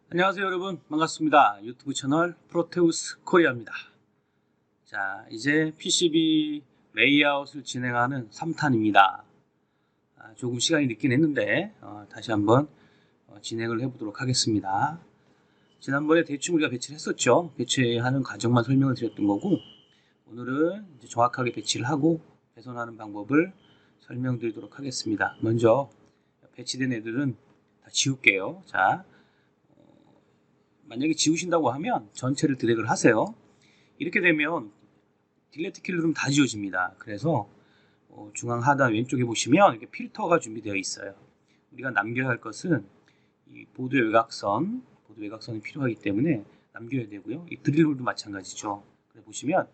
안녕하세요 여러분, 반갑습니다. 유튜브 채널 프로테우스 코리아입니다. 자, 이제 PCB 레이아웃을 진행하는 3탄입니다. 조금 시간이 늦긴 했는데 다시 한번 진행을 해보도록 하겠습니다. 지난번에 대충 우리가 배치를 했었죠. 배치하는 과정만 설명을 드렸던 거고, 오늘은 이제 정확하게 배치를 하고 배선하는 방법을 설명드리도록 하겠습니다. 먼저 배치된 애들은 다 지울게요. 자, 만약에 지우신다고 하면 전체를 드래그를 하세요. 이렇게 되면 딜레트 키를 누르면 다 지워집니다. 그래서 중앙 하단 왼쪽에 보시면 이렇게 필터가 준비되어 있어요. 우리가 남겨야 할 것은 이 보드 외곽선이 필요하기 때문에 남겨야 되고요. 이 드릴홀도 마찬가지죠. 그래서 보시면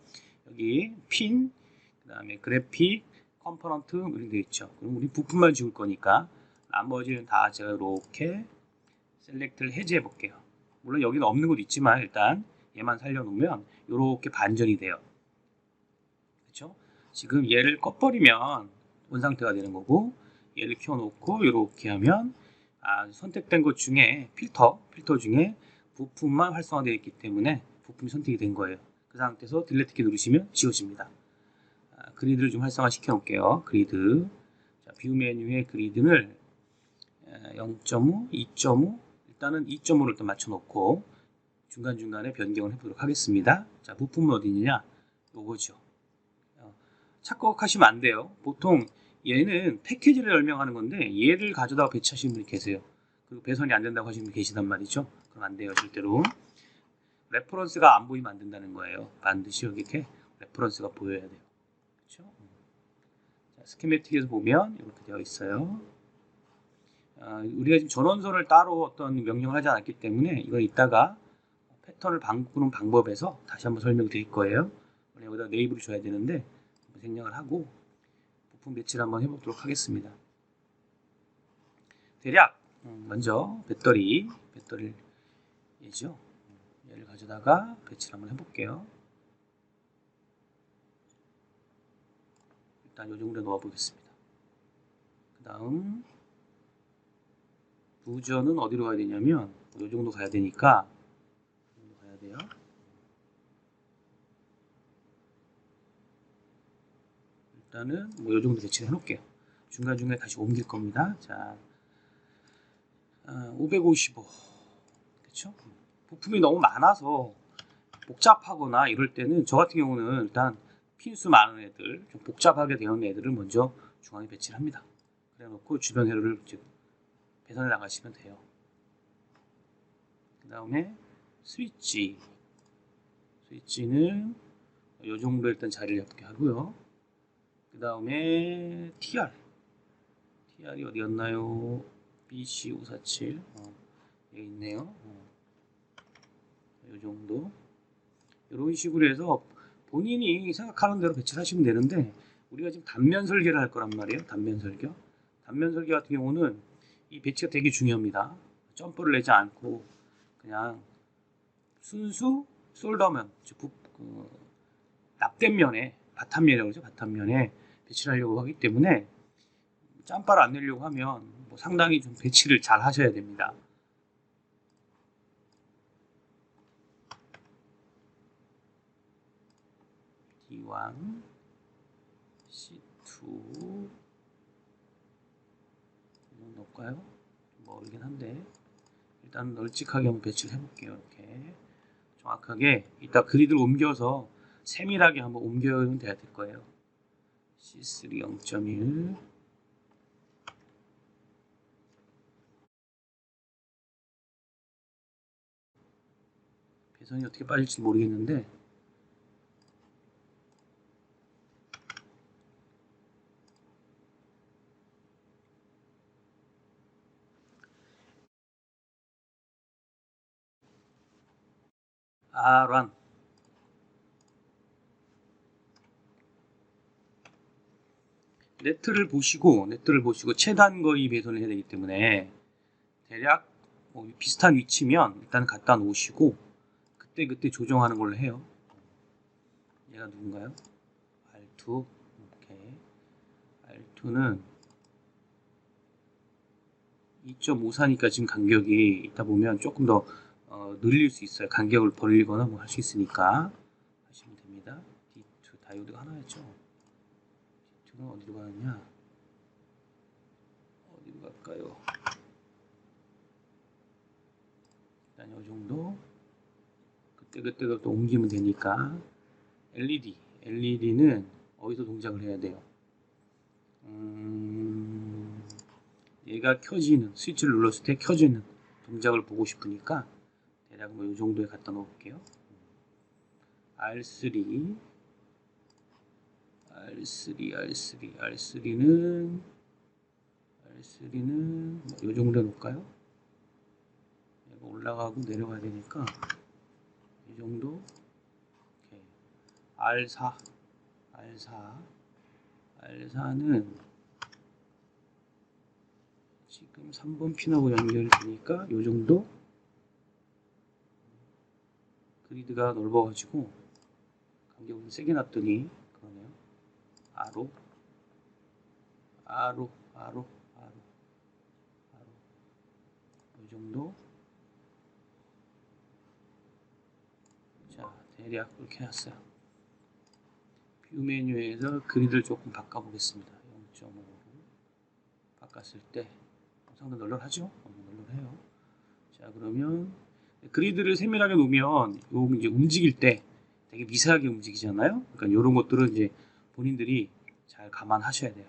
여기 핀, 그 다음에 그래픽, 컴포넌트 이런 게 있죠. 그럼 우리 부품만 지울 거니까 나머지는 다 제가 이렇게 셀렉트를 해제해 볼게요. 물론 여기는 없는 것도 있지만 일단 얘만 살려놓으면 이렇게 반전이 돼요. 그렇죠? 지금 얘를 꺼버리면 원상태가 되는 거고, 얘를 켜놓고 이렇게 하면 선택된 것 중에 필터 중에 부품만 활성화되어 있기 때문에 부품이 선택이 된 거예요. 그 상태에서 딜레트 키 누르시면 지워집니다. 그리드를 좀 활성화 시켜 놓을게요. 그리드. 자, 뷰 메뉴의 그리드를 0.5, 2.5, 일단은 2.5를 일단 맞춰놓고 중간중간에 변경을 해보도록 하겠습니다. 자, 부품은 어디 있느냐? 요거죠. 착각하시면 안 돼요. 보통 얘는 패키지를 설명하는 건데 얘를 가져다가 배치하시는 분이 계세요. 그리고 배선이 안 된다고 하시는 분이 계시단 말이죠. 그럼 안 돼요, 절대로. 레퍼런스가 안 보이면 안 된다는 거예요. 반드시 여기 이렇게 레퍼런스가 보여야 돼요. 그렇죠? 자, 스키매틱에서 보면 이렇게 되어 있어요. 우리가 지금 전원선을 따로 어떤 명령을 하지 않았기 때문에 이건 이따가 패턴을 바꾸는 방법에서 다시 한번 설명드릴 거예요. 여기다 네이버를 줘야 되는데 생략을 하고 부품 배치를 한번 해보도록 하겠습니다. 대략 먼저 배터리를 얘죠. 얘를 가져다가 배치를 한번 해볼게요. 일단 이 정도 넣어 보겠습니다. 그 다음 부전은 어디로 가야 되냐면 이 정도 가야 되니까 가야 돼요. 일단은 이 정도 배치를 해놓을게요. 중간중간에 다시 옮길 겁니다. 자, 555. 그렇죠? 부품이 너무 많아서 복잡하거나 이럴 때는 저 같은 경우는 일단 핀수 많은 애들, 좀 복잡하게 되어 있는 애들을 먼저 중앙에 배치를 합니다. 그래 놓고 주변 회로를 배선해 나가시면 돼요. 그 다음에 스위치는 이 정도 일단 자리를 잡게 하고요. 그 다음에 TR이 어디였나요? BC547 여기 있네요. 이 정도 이런 식으로 해서 본인이 생각하는 대로 배치를 하시면 되는데, 우리가 지금 단면 설계를 할 거란 말이에요. 단면 설계 같은 경우는 이 배치가 되게 중요합니다. 점프를 내지 않고 그냥 순수 솔더면, 즉 납된 면에, 바탕면이라고 그러죠. 바탕면에 배치를 하려고 하기 때문에 짬바를 안 내려고 하면 상당히 좀 배치를 잘 하셔야 됩니다. D1, C2 넣을까요? 멀긴 한데 일단 널찍하게 한번 배치를 해볼게요. 이렇게 정확하게 이따 그리드를 옮겨서 세밀하게 한번 옮겨야 될 거예요. C3 0.1 배선이 어떻게 빠질지 모르겠는데 R1 네트를 보시고 최단 거리 배선을 해야 되기 때문에 대략 비슷한 위치면 일단 갖다 놓으시고 그때 조정하는 걸로 해요. 얘가 누군가요? R2. 오케이. R2는 2.54니까 지금 간격이 있다 보면 조금 더 늘릴 수 있어요. 간격을 벌리거나 뭐 할 수 있으니까 하시면 됩니다. D2 다이오드가 하나였죠. D2는 어디로 가느냐? 어디로 갈까요? 일단 이 정도 그때그때 또 옮기면 되니까. LED는 어디서 동작을 해야 돼요? 얘가 켜지는, 스위치를 눌렀을 때 켜지는 동작을 보고 싶으니까 대략 뭐 이 정도에 갖다 놓을게요. R3는 뭐 이 정도에 놓을까요? 얘가 올라가고 내려가야 되니까 이 정도. 오케이. R4는 지금 3번 핀하고 연결이 되니까 이 정도. 그리드가 넓어가지고 간격을 세게 놨더니 그러네요. R로 이 정도. 자, 대략 그렇게 해놨어요. 뷰 메뉴에서 그리드를 조금 바꿔보겠습니다. 0.5로 바꿨을 때 상당히 널널하죠? 널널해요. 자, 그러면 그리드를 세밀하게 놓으면 요 이제 움직일 때 되게 미세하게 움직이잖아요. 그러니까 이런 것들은 이제 본인들이 잘 감안하셔야 돼요.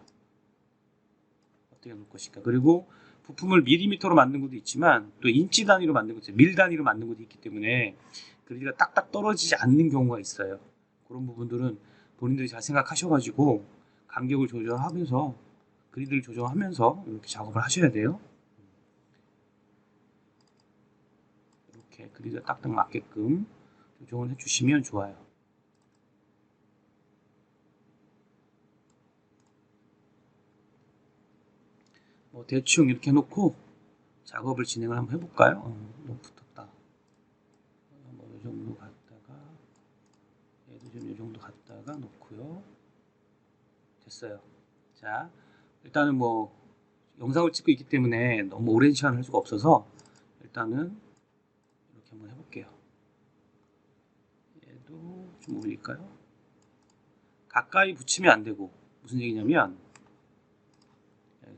어떻게 놓을 것인가. 그리고 부품을 밀리미터로 만든 것도 있지만 또 인치 단위로 만든 것도 있어요. 밀 단위로 만든 것도 있기 때문에 그리드가 딱딱 떨어지지 않는 경우가 있어요. 그런 부분들은 본인들이 잘 생각하셔가지고 간격을 조절하면서 그리드를 조정하면서 이렇게 작업을 하셔야 돼요. 이렇게 그리드가 딱딱 맞게끔 조정을 해주시면 좋아요. 뭐 대충 이렇게 해놓고 작업을 진행을 한번 해볼까요? 너무 붙었다. 뭐 이 정도 갔다가 얘도 좀 이 정도 갔다가 놓고요. 됐어요. 자, 일단은 뭐 영상을 찍고 있기 때문에 너무 오랜 시간을 할 수가 없어서 일단은 이렇게 한번 해볼게요. 얘도 좀 올릴까요? 가까이 붙이면 안 되고 무슨 얘기냐면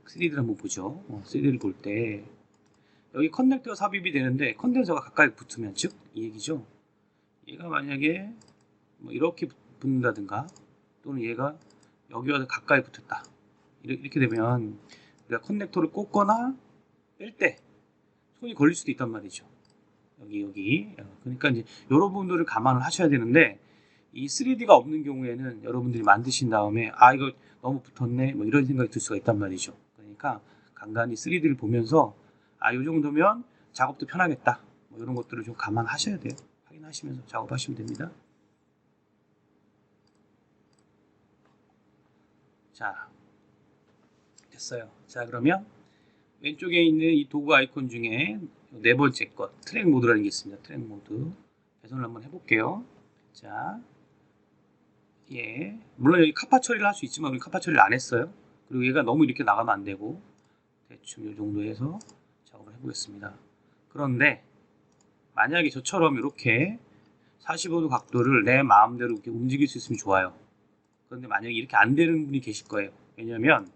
3D를 한번 보죠. 3D를 볼 때 여기 커넥터가 삽입이 되는데 컨덴서가 가까이 붙으면 즉 이 얘기죠. 얘가 만약에 뭐 이렇게 붙는다든가 또는 얘가 여기와 가까이 붙었다. 이렇게 되면 우리가 커넥터를 꽂거나 뺄 때 손이 걸릴 수도 있단 말이죠. 여기. 그러니까 이제 여러분들을 감안을 하셔야 되는데 이 3D가 없는 경우에는 여러분들이 만드신 다음에 이거 너무 붙었네 뭐 이런 생각이 들 수가 있단 말이죠. 그러니까 간간히 3D를 보면서 이 정도면 작업도 편하겠다 뭐 이런 것들을 좀 감안하셔야 돼요. 확인하시면서 작업하시면 됩니다. 자, 됐어요. 자, 그러면 왼쪽에 있는 이 도구 아이콘 중에 네 번째 것 트랙 모드라는 게 있습니다. 트랙 모드 배선을 한번 해볼게요. 자, 물론 여기 카파 처리를 할 수 있지만 우리 카파 처리를 안 했어요. 그리고 얘가 너무 이렇게 나가면 안 되고 대충 이 정도 해서 작업을 해보겠습니다. 그런데 만약에 저처럼 이렇게 45도 각도를 내 마음대로 이렇게 움직일 수 있으면 좋아요. 그런데 만약에 이렇게 안 되는 분이 계실 거예요. 왜냐면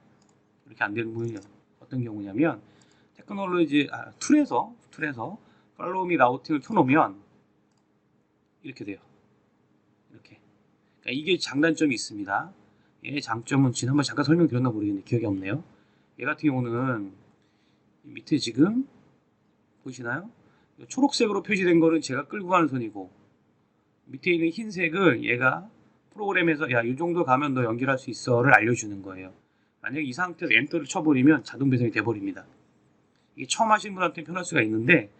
이렇게 안 되는 분이 어떤 경우냐면 테크놀로지 툴에서 팔로우 미 라우팅을 켜놓으면 이렇게 돼요. 이렇게. 그러니까 이게 장단점이 있습니다. 얘의 장점은 지난번에 잠깐 설명드렸나 모르겠는데 기억이 없네요. 얘 같은 경우는 밑에 지금 보이시나요? 초록색으로 표시된 거는 제가 끌고 가는 선이고 밑에 있는 흰색을 얘가 프로그램에서 이 정도 가면 너 연결할 수 있어를 알려주는 거예요. 만약에 이 상태에서 엔터를 쳐버리면 자동 배선이 돼버립니다. 이게 처음 하시는 분한테는 편할 수가 있는데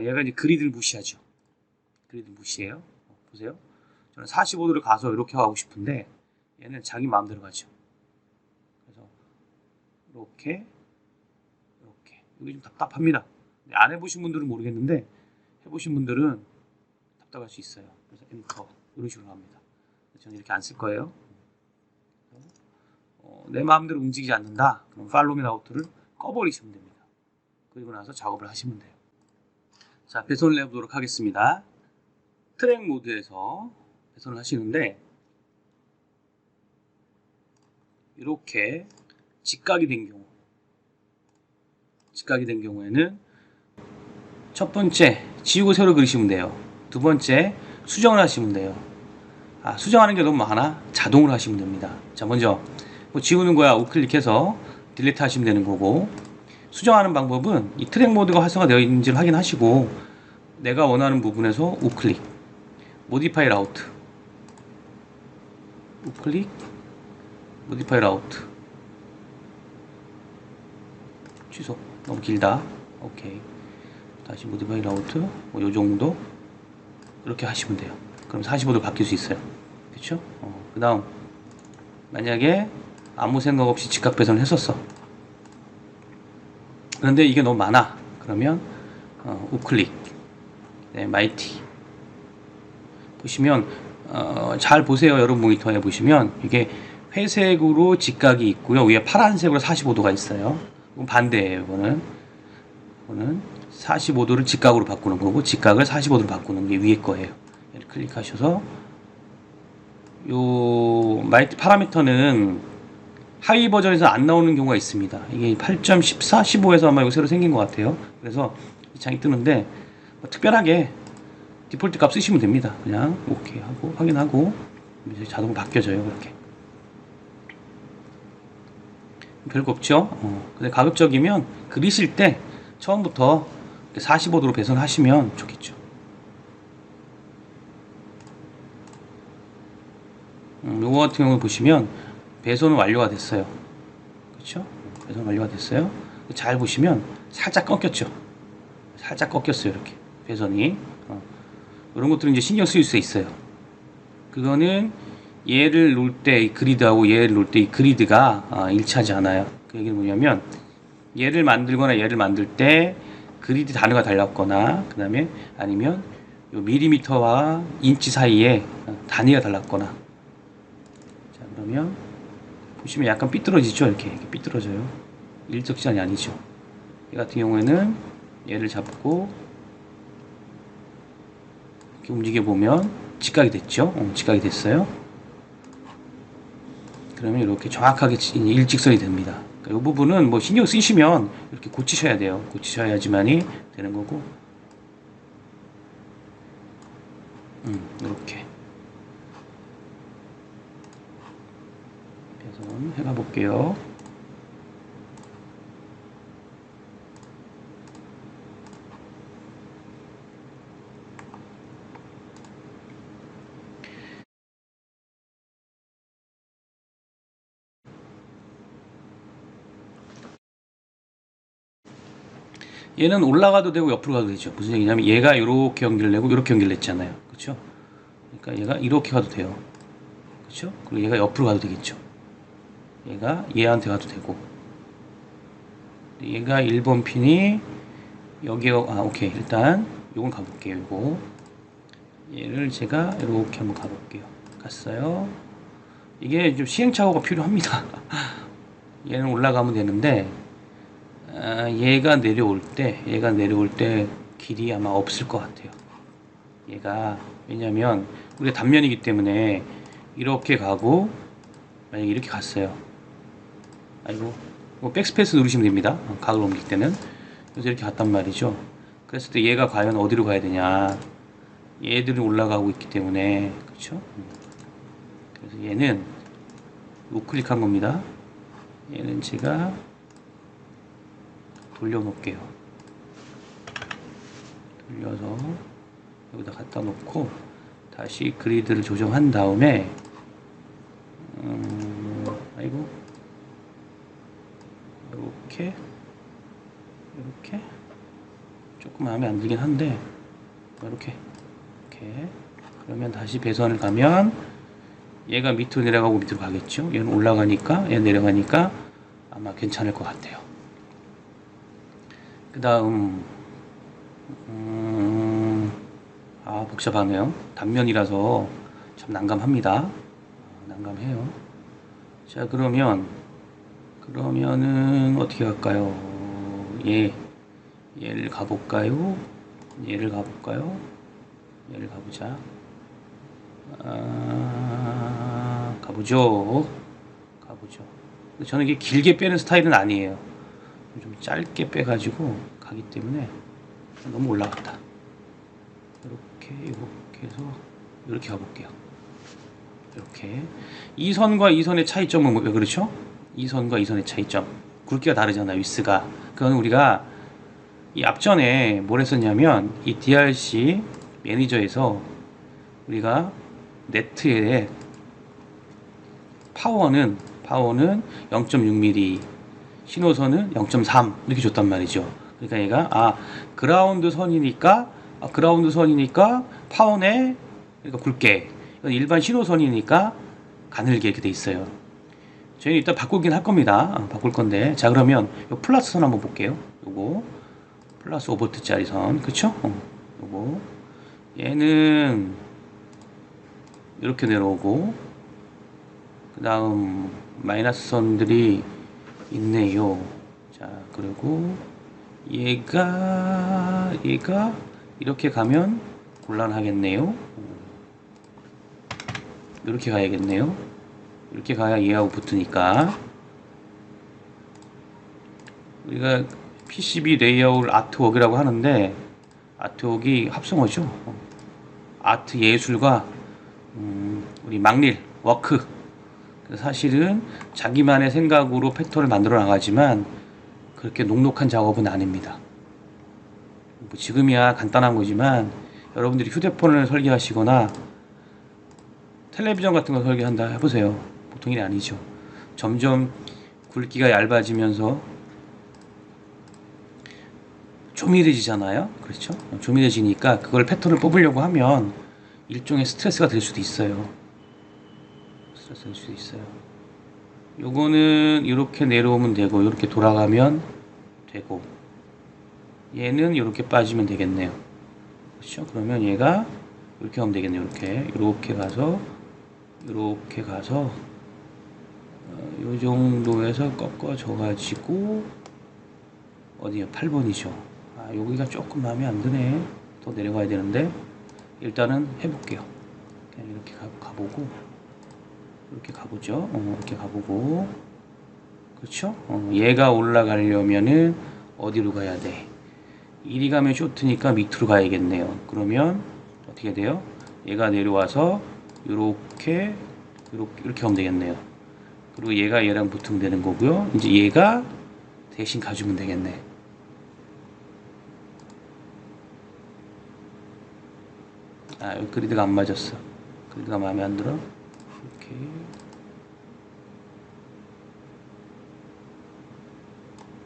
얘가 이제 그리드를 무시하죠. 그리드 무시해요. 보세요. 저는 45도를 가서 이렇게 하고 싶은데 얘는 자기 마음대로 가죠. 그래서 이렇게 여기 좀 답답합니다. 안 해보신 분들은 모르겠는데 해보신 분들은 답답할 수 있어요. 그래서 엔터 이런 식으로 합니다. 저는 이렇게 안 쓸 거예요. 내 마음대로 움직이지 않는다. 그럼 팔로우 미 라우트를 꺼버리시면 됩니다. 그리고 나서 작업을 하시면 돼요. 자, 배선을 해보도록 하겠습니다. 트랙 모드에서 배선을 하시는데 이렇게 직각이 된 경우에는 첫 번째 지우고 새로 그리시면 돼요. 두 번째 수정을 하시면 돼요. 수정하는 게 너무 많아? 자동으로 하시면 됩니다. 자, 먼저 뭐 지우는 거야 우클릭해서 딜리트 하시면 되는 거고, 수정하는 방법은 이 트랙 모드가 활성화되어 있는지를 확인하시고 내가 원하는 부분에서 우클릭, 모디파이 라우트, 우클릭, 모디파이 라우트, 취소, 너무 길다. 오케이, 다시 모디파이 라우트, 뭐 요정도 이렇게 하시면 돼요. 그럼 45도 바뀔 수 있어요. 그쵸? 그 다음 만약에 아무 생각 없이 직각 배선을 했었어. 그런데 이게 너무 많아. 그러면 우클릭, 네, 마이티 보시면 잘 보세요. 여러분 모니터에 보시면 이게 회색으로 직각이 있고요. 위에 파란색으로 45도가 있어요. 반대예요. 이거는 45도를 직각으로 바꾸는 거고, 직각을 45도로 바꾸는 게 위에 거예요. 이렇게 클릭하셔서 요 마이티 파라미터는 하위 버전에서 안 나오는 경우가 있습니다. 이게 8.14, 15에서 아마 이거 새로 생긴 것 같아요. 그래서 이 창이 뜨는데 뭐 특별하게 디폴트 값 쓰시면 됩니다. 그냥 오케이 하고 확인하고 이제 자동으로 바뀌어져요. 그렇게 별거 없죠. 근데 가급적이면 그리실 때 처음부터 45도로 배선하시면 좋겠죠. 요거 같은 경우 보시면 배선은 완료가 됐어요. 그렇죠? 배선 완료가 됐어요. 잘 보시면 살짝 꺾였죠. 살짝 꺾였어요. 이렇게 배선이 이런 것들은 이제 신경 쓰일 수 있어요. 그거는 얘를 놓을 때 이 그리드하고 얘를 놓을 때 이 그리드가 일치하지 않아요. 그 얘기는 뭐냐면 얘를 만들거나 얘를 만들 때 그리드 단위가 달랐거나, 그 다음에 아니면 요 밀리미터와 인치 사이에 단위가 달랐거나. 자, 그러면 보시면 약간 삐뚤어지죠. 이렇게 삐뚤어져요. 일직선이 아니죠. 이 같은 경우에는 얘를 잡고 이렇게 움직여 보면 직각이 됐죠. 직각이 됐어요. 그러면 이렇게 정확하게 일직선이 됩니다. 이 부분은 뭐 신경 쓰시면 이렇게 고치셔야 돼요. 고치셔야지만이 되는 거고. 이렇게 배선 해가 볼게요. 얘는 올라가도 되고 옆으로 가도 되죠. 무슨 얘기냐면 얘가 이렇게 연결을 내고 이렇게 연결을 했잖아요. 그렇죠? 그러니까 얘가 이렇게 가도 돼요. 그렇죠? 그리고 얘가 옆으로 가도 되겠죠. 얘가 얘한테 가도 되고, 얘가 1번 핀이 여기에 오케이, 일단 요건 가볼게요. 요거 얘를 제가 이렇게 한번 가볼게요. 갔어요. 이게 좀 시행착오가 필요합니다. 얘는 올라가면 되는데 얘가 내려올 때 길이 아마 없을 것 같아요. 얘가 왜냐면 우리가 단면이기 때문에 이렇게 가고, 만약에 이렇게 갔어요. 아이고, 뭐 백스페이스 누르시면 됩니다. 각을 옮길 때는. 그래서 이렇게 갔단 말이죠. 그랬을 때 얘가 과연 어디로 가야 되냐, 얘들이 올라가고 있기 때문에. 그렇죠? 그래서 얘는 우클릭한 겁니다. 얘는 제가 돌려놓을게요. 돌려서 여기다 갖다 놓고 다시 그리드를 조정한 다음에 아이고, 이렇게 조금 마음에 안 들긴 한데 이렇게 그러면 다시 배선을 가면 얘가 밑으로 내려가고 밑으로 가겠죠. 얘는 올라가니까, 얘는 내려가니까 아마 괜찮을 것 같아요. 그 다음 복잡하네요. 단면이라서 참 난감합니다. 난감해요. 자, 그러면은 어떻게 할까요? 예, 얘를 가볼까요? 얘를 가볼까요? 얘를 가보자. 가보죠. 가보죠. 저는 이게 길게 빼는 스타일은 아니에요. 좀 짧게 빼가지고 가기 때문에 너무 올라갔다. 이렇게 해서 이렇게 가볼게요. 이렇게 이 선과 이 선의 차이점은 왜 그렇죠? 이 선과 이 선의 차이점, 굵기가 다르잖아요. 위스가. 그건 우리가 이 앞전에 뭘 했었냐면 이 DRC 매니저에서 우리가 네트에 파워는 0.6mm, 신호선은 0.3 이렇게 줬단 말이죠. 그러니까 얘가 그라운드 선이니까 파워네, 그러니까 굵게, 일반 신호선이니까 가늘게 이렇게 돼 있어요. 저희는 일단 바꾸긴 할 겁니다. 바꿀 건데, 자 그러면 요 플러스 선 한번 볼게요. 요거 플러스 5V짜리 선, 그쵸? 요거 얘는 이렇게 내려오고, 그 다음 마이너스 선들이 있네요. 자 그리고 얘가 이렇게 가면 곤란하겠네요. 이렇게 가야겠네요. 이렇게 가야 얘하고 붙으니까. 우리가 PCB 레이아웃 아트웍이라고 하는데, 아트웍이 합성어죠. 아트 예술과 우리 막릴 워크, 사실은 자기만의 생각으로 패턴을 만들어 나가지만 그렇게 녹록한 작업은 아닙니다. 뭐 지금이야 간단한 거지만 여러분들이 휴대폰을 설계하시거나 텔레비전 같은 거 설계한다 해보세요. 보통 일이 아니죠. 점점 굵기가 얇아지면서 조밀해지잖아요. 그렇죠? 조밀해지니까 그걸 패턴을 뽑으려고 하면 일종의 스트레스가 될 수도 있어요. 요거는 이렇게 내려오면 되고, 이렇게 돌아가면 되고, 얘는 이렇게 빠지면 되겠네요. 그렇죠? 그러면 얘가 이렇게 하면 되겠네요. 이렇게 가서 요 정도에서 꺾어져 가지고 어디요? 8번이죠. 여기가 조금 마음에 안 드네. 더 내려가야 되는데 일단은 해볼게요. 그냥 이렇게 가보고, 이렇게 가보죠. 이렇게 가보고, 그렇죠? 얘가 올라가려면은 어디로 가야 돼? 이리 가면 쇼트니까 밑으로 가야겠네요. 그러면 어떻게 돼요? 얘가 내려와서 이렇게 하면 되겠네요. 그리고 얘가 얘랑 붙으면 되는 거고요. 이제 얘가 대신 가주면 되겠네. 여기 그리드가 안 맞았어. 그리드가 마음에 안 들어.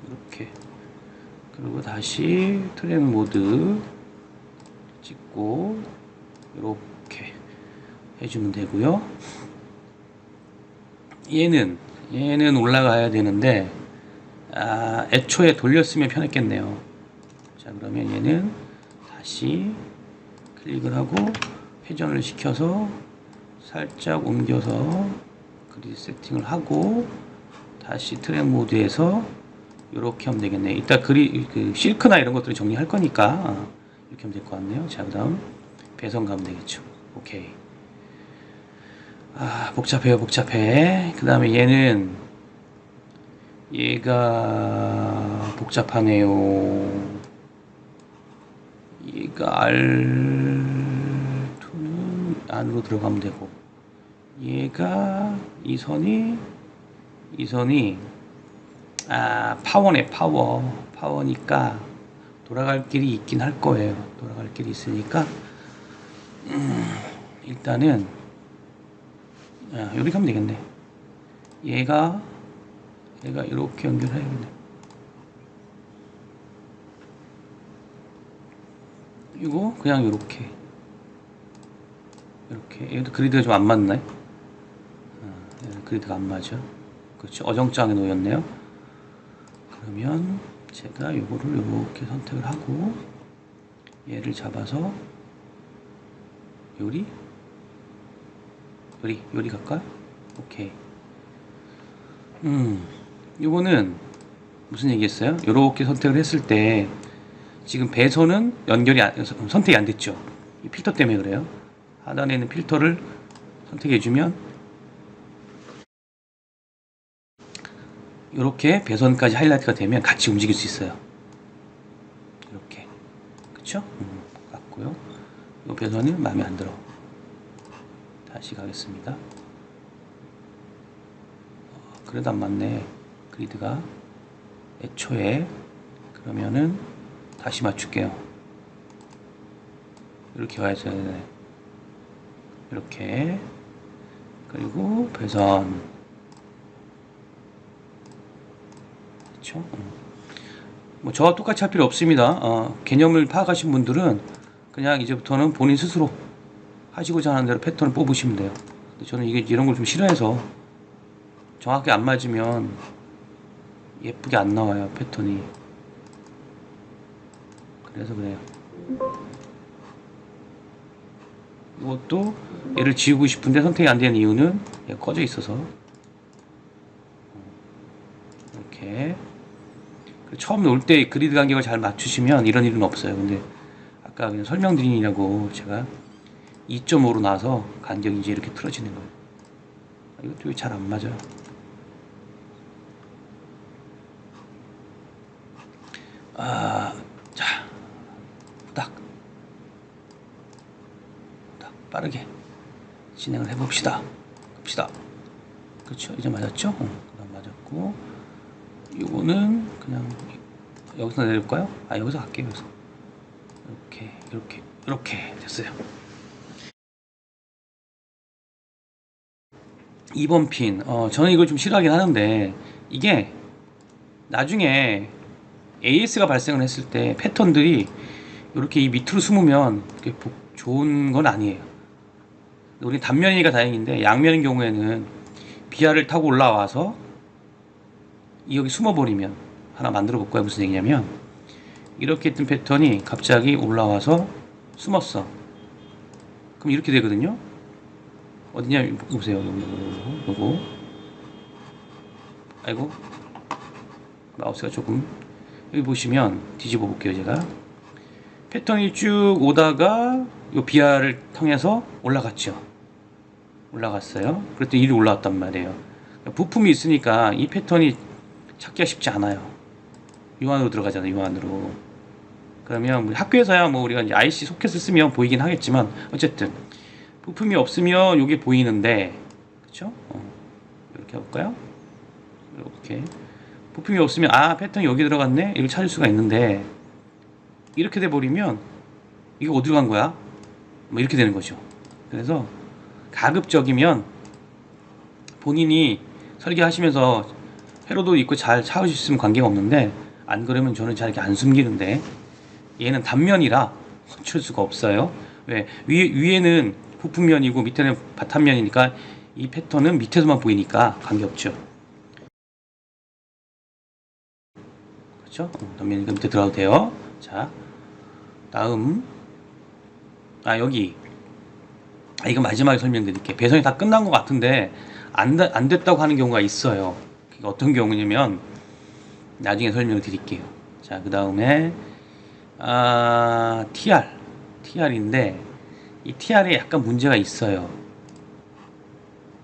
이렇게 그리고 다시 트랙 모드 찍고 이렇게 해주면 되고요. 얘는 올라가야 되는데 애초에 돌렸으면 편했겠네요. 자 그러면 얘는 다시 클릭을 하고 회전을 시켜서 살짝 옮겨서 그리드 세팅을 하고 다시 트랙 모드에서 이렇게 하면 되겠네. 이따 실크나 이런 것들을 정리할 거니까 이렇게 하면 될 것 같네요. 자, 그 다음 배선 가면 되겠죠. 오케이. 복잡해요, 복잡해. 그 다음에 얘가 복잡하네요. 얘가 R2는 안으로 들어가면 되고, 얘가 이 선이 파워네. 파워니까 돌아갈 길이 있긴 할 거예요. 돌아갈 길이 있으니까 일단은 이렇게 하면 되겠네. 얘가 이렇게 연결해야겠네. 이거 그냥 이렇게 얘도 그리드가 좀 안 맞네. 그리드가 안 맞아. 그렇죠. 어정쩡하게 놓였네요. 그러면 제가 요거를 이렇게 선택을 하고 얘를 잡아서 요리 갈까요? 오케이. 요거는 무슨 얘기했어요? 요렇게 선택을 했을 때 지금 배선은 선택이 안 됐죠. 이 필터 때문에 그래요. 하단에 있는 필터를 선택해주면 이렇게 배선까지 하이라이트가 되면 같이 움직일 수 있어요. 이렇게. 그쵸? 같고요. 이 배선은 마음에 안 들어. 다시 가겠습니다. 그래도 안 맞네. 그리드가 애초에. 그러면은 다시 맞출게요. 이렇게 와야죠. 이렇게. 그리고 배선. 그렇죠? 뭐 저와 똑같이 할 필요 없습니다. 개념을 파악하신 분들은 그냥 이제부터는 본인 스스로 하시고자 하는 대로 패턴을 뽑으시면 돼요. 근데 저는 이런 걸 좀 싫어해서 정확히 안 맞으면 예쁘게 안 나와요, 패턴이. 그래서 그래요. 이것도 얘를 지우고 싶은데 선택이 안 되는 이유는 얘가 꺼져 있어서. 이렇게. 처음 올 때 그리드 간격을 잘 맞추시면 이런 일은 없어요. 근데 아까 그냥 설명드리느라고 제가 2.5로 나서 간격이 이제 이렇게 틀어지는 거예요. 이것도 잘 안 맞아요. 자, 딱 빠르게 진행을 해봅시다. 그렇죠? 이제 맞았죠? 그다음 맞았고, 요거는 그냥 여기서 내릴까요? 여기서 갈게요. 여기서 이렇게 됐어요. 2번 핀. 저는 이걸 좀 싫어하긴 하는데 이게 나중에 AS가 발생을 했을 때 패턴들이 이렇게 이 밑으로 숨으면 좋은 건 아니에요. 우리 단면이니까 다행인데 양면인 경우에는 비아를 타고 올라와서 여기 숨어버리면 하나 만들어 볼까요? 무슨 얘기냐면 이렇게 있던 패턴이 갑자기 올라와서 숨었어. 그럼 이렇게 되거든요. 어디냐 보세요. 요거. 아이고, 마우스가 조금. 여기 보시면 뒤집어 볼게요. 제가 패턴이 쭉 오다가 요 비아를 통해서 올라갔어요. 그랬더니 이리 올라왔단 말이에요. 부품이 있으니까 이 패턴이 찾기가 쉽지 않아요. 요 안으로 들어가잖아요. 요 안으로. 그러면 우리 학교에서야 뭐 우리가 이제 IC 소켓을 쓰면 보이긴 하겠지만 어쨌든 부품이 없으면 요게 보이는데, 그쵸? 이렇게 해볼까요? 이렇게 부품이 없으면 패턴이 여기 들어갔네? 이걸 찾을 수가 있는데 이렇게 돼버리면 이거 어디로 간 거야? 뭐 이렇게 되는 거죠. 그래서 가급적이면 본인이 설계하시면서 회로도 있고 잘 찾으셨으면 관계가 없는데, 안 그러면 저는 잘 이렇게 안 숨기는데, 얘는 단면이라 맞출 수가 없어요. 왜? 위에는 부품면이고 밑에는 바탕면이니까 이 패턴은 밑에서만 보이니까 관계없죠. 그렇죠? 단면이니까 밑에 들어가도 돼요. 자, 다음. 여기. 이거 마지막에 설명드릴게요. 배선이 다 끝난 것 같은데 안 됐다고 하는 경우가 있어요. 그게 어떤 경우냐면 나중에 설명을 드릴게요. 자, 그 다음에 TR인데 이 TR에 약간 문제가 있어요.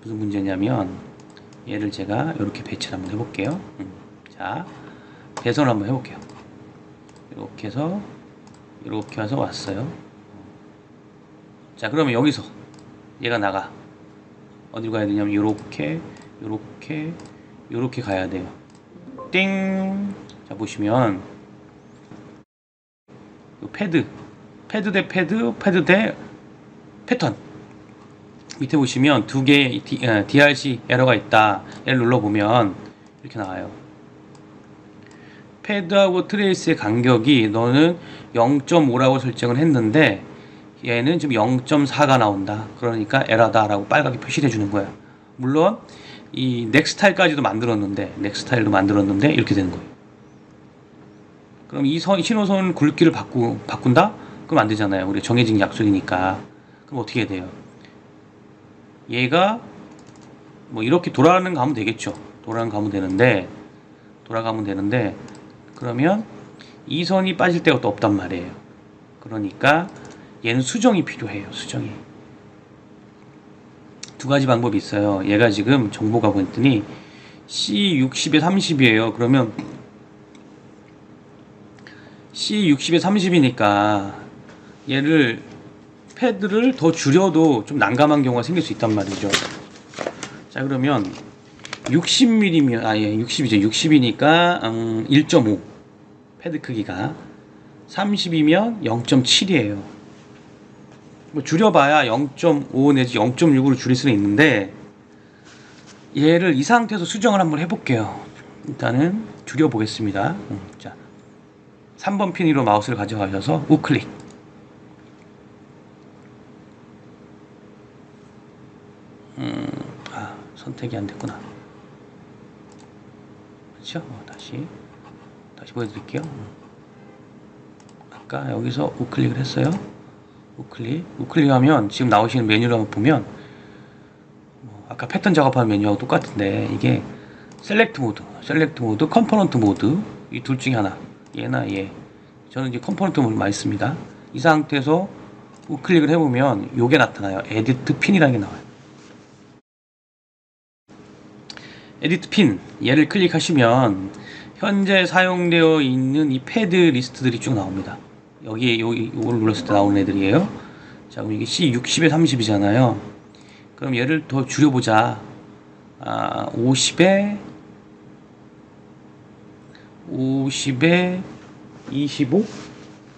무슨 문제냐면 얘를 제가 이렇게 배치를 한번 해볼게요. 자, 배선을 한번 해볼게요. 이렇게 해서 왔어요. 자, 그러면 여기서 얘가 나가. 어디로 가야 되냐면 요렇게 가야 돼요. 띵. 자, 보시면 패드 대 패드 대 패턴. 밑에 보시면 두 개의 DRC 에러가 있다. 얘를 눌러보면 이렇게 나와요. 패드하고 트레이스의 간격이 너는 0.5라고 설정을 했는데 얘는 지금 0.4가 나온다. 그러니까 에러다 라고 빨갛게 표시를 해주는 거야. 물론 이 넥스타일까지도 만들었는데 이렇게 되는 거예요. 그럼 이 신호선 굵기를 바꾼다? 그럼 안 되잖아요. 우리 정해진 약속이니까. 그럼 어떻게 해야 돼요? 얘가 뭐 이렇게 돌아가는 거 하면 되겠죠. 돌아가면 되는데 그러면 이 선이 빠질 데가 또 없단 말이에요. 그러니까 얘는 수정이 필요해요. 수정이. 두 가지 방법이 있어요. 얘가 지금 정보가 보냈더니 C60에 30이에요. 그러면 C60에 30이니까 얘를 패드를 더 줄여도 좀 난감한 경우가 생길 수 있단 말이죠. 자, 그러면 60mm면 60이죠. 60이니까 1.5 패드 크기가 30이면 0.7이에요. 뭐 줄여봐야 0.5 내지 0.6으로 줄일 수는 있는데 얘를 이 상태에서 수정을 한번 해볼게요. 일단은 줄여보겠습니다. 자, 3번 핀 위로 마우스를 가져가셔서 우클릭. 선택이 안 됐구나. 그렇죠? 다시 보여드릴게요. 아까 여기서 우클릭을 했어요. 우클릭하면 지금 나오시는 메뉴를 한번 보면 아까 패턴 작업하는 메뉴하고 똑같은데 이게 셀렉트 모드, 컴포넌트 모드 이 둘 중에 하나. 얘나 얘. 저는 이제 컴포넌트 모드를 많이 씁니다. 이 상태에서 우클릭을 해보면 요게 나타나요. 에디트 핀이라는 게 나와요. 에디트 핀 얘를 클릭하시면 현재 사용되어 있는 이 패드 리스트들이 쭉 나옵니다. 여기에 요걸 눌렀을 때 나오는 애들이에요. 자, 그럼 이게 C60에 30이잖아요. 그럼 얘를 더 줄여보자. 50에 25?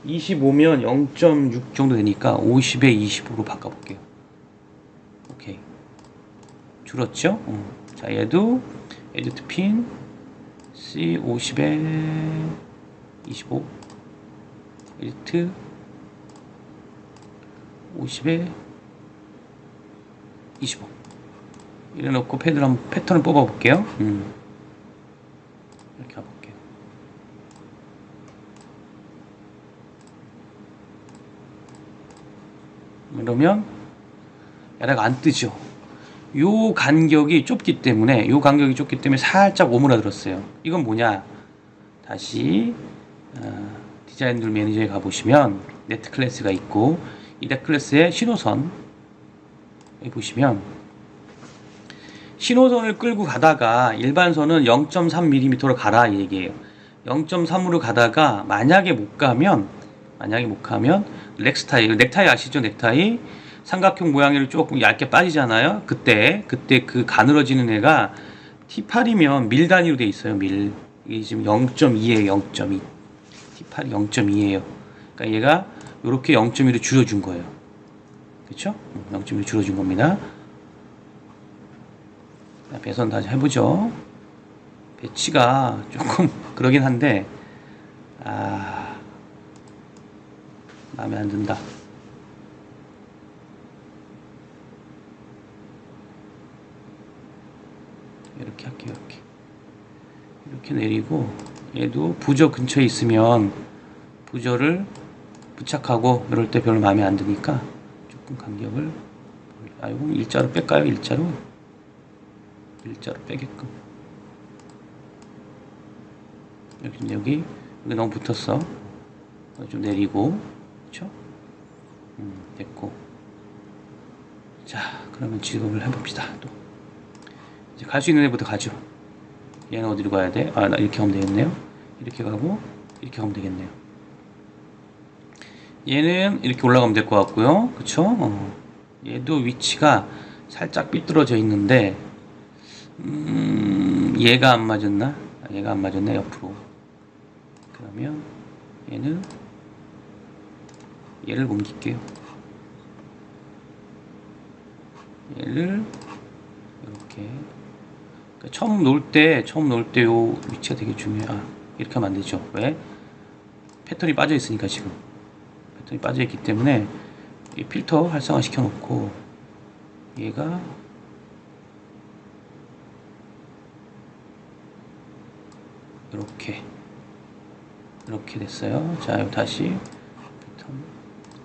25면 0.6 정도 되니까 50에 25로 바꿔볼게요. 오케이. 줄었죠? 자, 얘도 에디트 핀 C50에 25 에디트 50에 25 이래 놓고 패턴을 뽑아 볼게요. 이렇게 가볼게요. 이러면 얘가 안 뜨죠. 요 간격이 좁기 때문에 살짝 오므라들었어요. 이건 뭐냐? 다시 디자인 툴 매니저에 가보시면 네트 클래스가 있고 이 네트 클래스의 신호선 여기 보시면 신호선을 끌고 가다가 일반선은 0.3mm로 가라 이 얘기예요. 0.3으로 가다가 만약에 못 가면 넥타이 아시죠? 넥타이 삼각형 모양으로 조금 얇게 빠지잖아요. 그때 그 가늘어지는 애가 T8이면 밀 단위로 돼 있어요. 밀. 이게 지금 0.2에요. 0.2. T8이 0.2에요. 그러니까 얘가 이렇게 0.2로 줄여준 거예요. 그렇죠? 0.2로 줄여준 겁니다. 배선 다시 해보죠. 배치가 조금 그러긴 한데 마음에 안 든다. 이렇게 할게요. 이렇게 내리고 얘도 부저 근처에 있으면 부저를 부착하고 이럴 때 별로 마음에 안 드니까 조금 간격을 이거 일자로 뺄까요? 일자로 빼게끔 여기 너무 붙었어. 좀 내리고 그렇죠? 됐고 자 그러면 지급을 해봅시다. 또 이제 갈 수 있는 데부터 가죠. 얘는 어디로 가야 돼? 나 이렇게 하면 되겠네요. 이렇게 가고 이렇게 하면 되겠네요. 얘는 이렇게 올라가면 될 것 같고요. 그쵸? 얘도 위치가 살짝 삐뚤어져 있는데 얘가 안 맞았나? 얘가 안 맞았네. 옆으로. 그러면 얘를 옮길게요. 얘를 이렇게 처음 놓을 때 요 위치가 되게 중요해요. 이렇게 하면 안 되죠. 왜? 패턴이 빠져 있으니까 지금 패턴이 빠져 있기 때문에 이 필터 활성화 시켜 놓고 얘가 이렇게 됐어요. 자, 여기 다시 패턴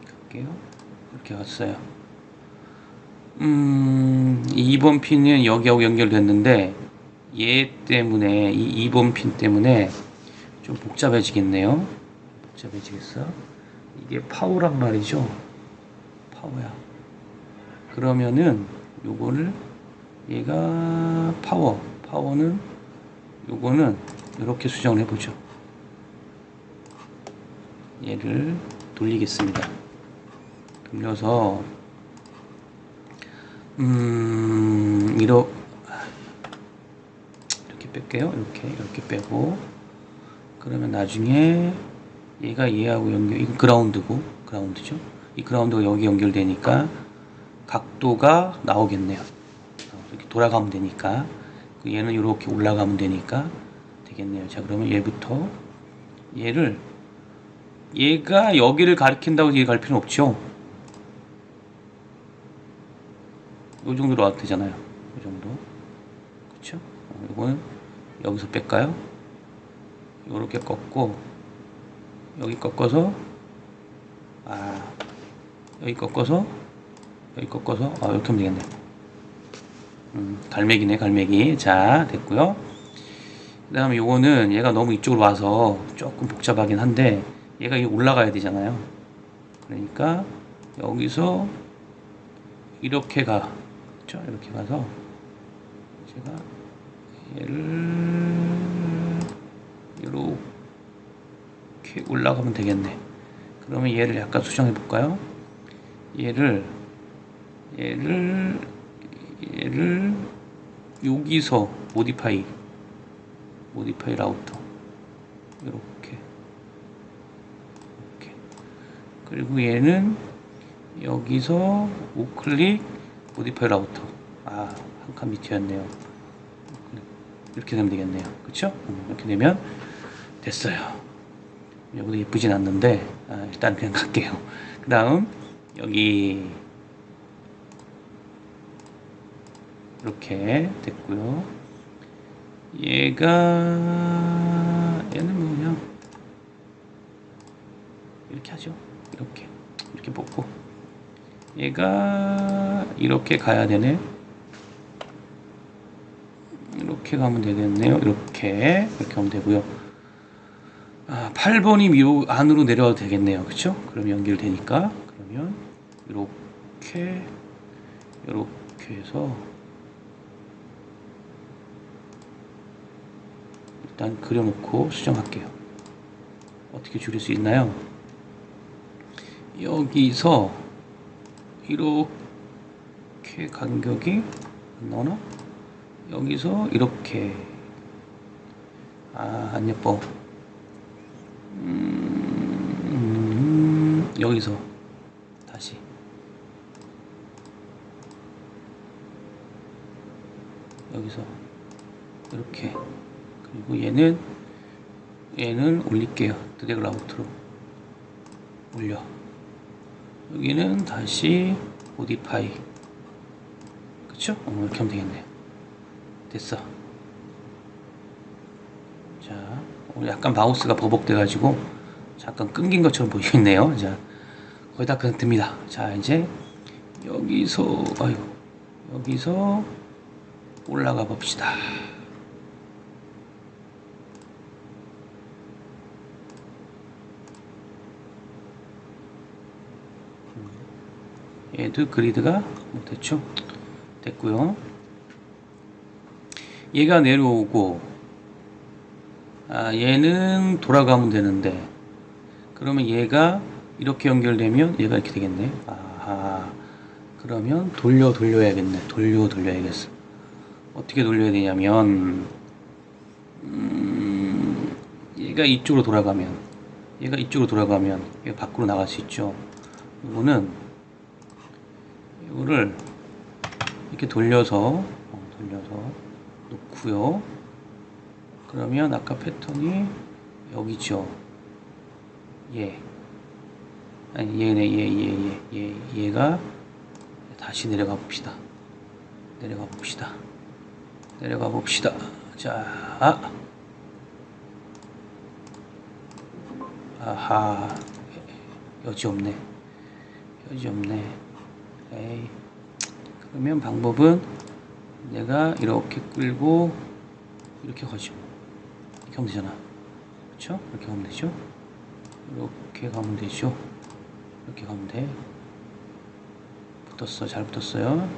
갈게요. 이렇게 갔어요. 2번 핀은 여기하고 연결됐는데 얘 때문에 이 2번 핀 때문에 좀 복잡해지겠네요. 복잡해지겠어. 이게 파워란 말이죠. 파워야. 그러면은 요거를 얘가 파워는 요거는 이렇게 수정을 해보죠. 얘를 돌리겠습니다. 돌려서 이렇게 뺄게요. 이렇게 빼고, 그러면 나중에 얘가 얘하고 이거 그라운드죠. 이 그라운드가 여기 연결되니까 각도가 나오겠네요. 이렇게 돌아가면 되니까, 얘는 이렇게 올라가면 되니까 되겠네요. 자, 그러면 얘부터 얘가 여기를 가리킨다고 얘 갈 필요는 없죠. 이 정도로 와도 되잖아요. 이 정도. 그쵸? 이거는 여기서 뺄까요? 요렇게 꺾고, 여기 꺾어서, 여기 꺾어서, 이렇게 하면 되겠네. 갈매기네, 갈매기. 자, 됐고요. 그 다음에 요거는 얘가 너무 이쪽으로 와서 조금 복잡하긴 한데, 얘가 올라가야 되잖아요. 그러니까 여기서 이렇게 그렇죠? 이렇게 가서 제가 얘를 이렇게 올라가면 되겠네. 그러면 얘를 약간 수정해 볼까요? 얘를 여기서 모디파이 라우터 이렇게, 그리고 얘는 여기서 우클릭 모디파이 라우터. 한 칸 밑이었네요. 이렇게 되면 되겠네요. 그쵸? 이렇게 되면 됐어요. 여기도 예쁘진 않는데 일단 그냥 갈게요. 그 다음 여기 이렇게 됐고요. 얘는 뭐냐, 이렇게 하죠. 이렇게 뽑고, 얘가 이렇게 가야 되네. 이렇게 가면 되겠네요. 이렇게 하면 되고요. 8번이 안으로 내려와도 되겠네요. 그쵸? 그럼 연결되니까. 그러면 이렇게 해서 일단 그려놓고 수정할게요. 어떻게 줄일 수 있나요? 여기서 이렇게 간격이 안 나오나? 여기서 이렇게, 안 예뻐. 여기서 다시 여기서 이렇게, 그리고 얘는 올릴게요. 드래그 아웃으로 올려. 여기는 다시 모디파이. 그쵸? 이렇게 하면 되겠네요. 됐어. 자, 약간 마우스가 버벅돼 가지고 잠깐 끊긴 것처럼 보이네요. 자, 거의 다 됩니다. 자, 이제 여기서 올라가 봅시다. 얘도 그리드가 됐죠? 됐고요. 얘가 내려오고, 얘는 돌아가면 되는데, 그러면 얘가 이렇게 연결되면 얘가 이렇게 되겠네. 그러면 돌려야겠네. 돌려야겠어. 어떻게 돌려야 되냐면, 얘가 이쪽으로 돌아가면 얘가 밖으로 나갈 수 있죠. 이거를 이렇게 돌려서 놓고요. 그러면 아까 패턴이 여기죠. 얘가 다시 내려가 봅시다. 자, 여지 없네. 에이. 그러면 방법은 내가 이렇게 끌고 이렇게 가죠. 이렇게 하면 되잖아. 그쵸? 이렇게 하면 되죠. 이렇게 가면 되죠. 이렇게 가면 돼. 붙었어. 잘 붙었어요.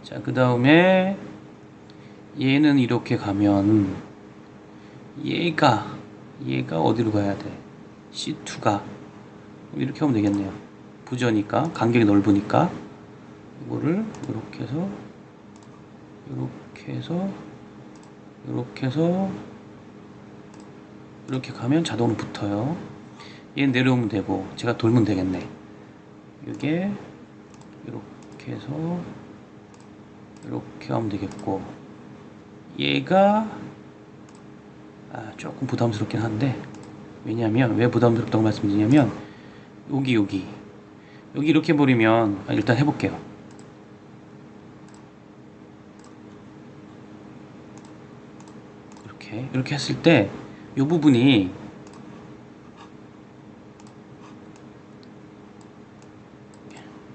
자, 그 다음에 얘는 이렇게 가면 얘가 어디로 가야 돼? C2가 이렇게 하면 되겠네요. 부저니까 간격이 넓으니까 이거를 이렇게 해서 이렇게 해서 이렇게 해서 이렇게 가면 자동으로 붙어요. 얘는 내려오면 되고 제가 돌면 되겠네. 이게 이렇게 해서 이렇게 하면 되겠고 얘가 조금 부담스럽긴 한데 왜냐하면 왜 부담스럽다고 말씀드리냐면 여기 이렇게 버리면 일단 해볼게요. 이렇게 했을 때 이 부분이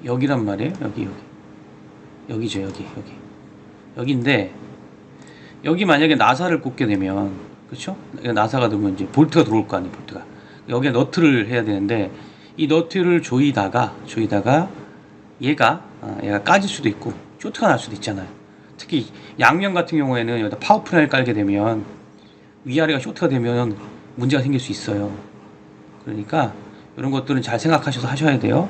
여기란 말이에요. 여기죠. 여기인데 여기 만약에 나사를 꽂게 되면 그렇죠? 나사가 들면 이제 볼트가 들어올 거 아니에요. 볼트가 여기에 너트를 해야 되는데 이 너트를 조이다가 얘가 까질 수도 있고 쇼트가 날 수도 있잖아요. 특히 양면 같은 경우에는 여기다 파워프라인을 깔게 되면 위아래가 쇼트가 되면 문제가 생길 수 있어요. 그러니까 이런 것들은 잘 생각하셔서 하셔야 돼요.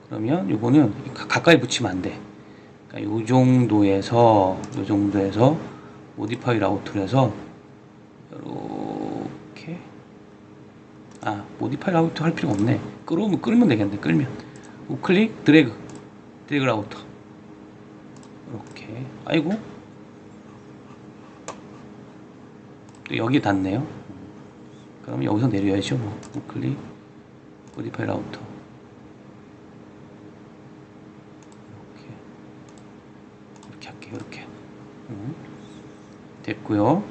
그러면 요거는 가까이 붙이면 안 돼. 그러니까 요 정도에서 모디파이 라우트를 해서 이렇게 모디파이 라우트 할 필요가 없네. 끌면 되겠네. 끌면 우클릭 드래그 라우터 이렇게 아이고 또 여기 닿네요. 그럼 여기서 내려야죠. 우클릭 모디파이 라우터 이렇게 할게요. 이렇게 됐고요.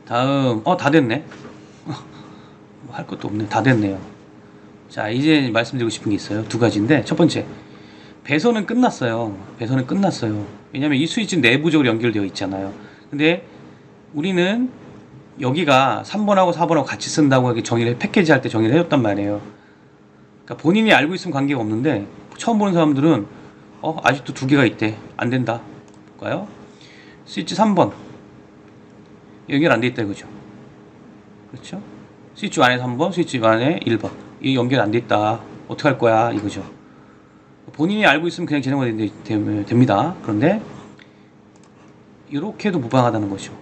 다음 다 됐네. 할 것도 없네. 다 됐네요. 자, 이제 말씀드리고 싶은 게 있어요. 두 가지인데 첫 번째 배선은 끝났어요. 왜냐면 이 스위치는 내부적으로 연결되어 있잖아요. 근데 우리는 여기가 3번하고 4번하고 같이 쓴다고 패키지 할 때 정의를 해줬단 말이에요. 그러니까 본인이 알고 있으면 관계가 없는데 처음 보는 사람들은 아직도 두 개가 있대. 안 된다. 볼까요? 스위치 3번 연결 안 돼 있다 이거죠. 그렇죠? 스위치 안에 3번, 스위치 안에 1번. 이 연결 안 돼 있다. 어떻게 할 거야? 이거죠. 본인이 알고 있으면 그냥 진행이 됩니다. 그런데 이렇게 해도 무방하다는 거죠.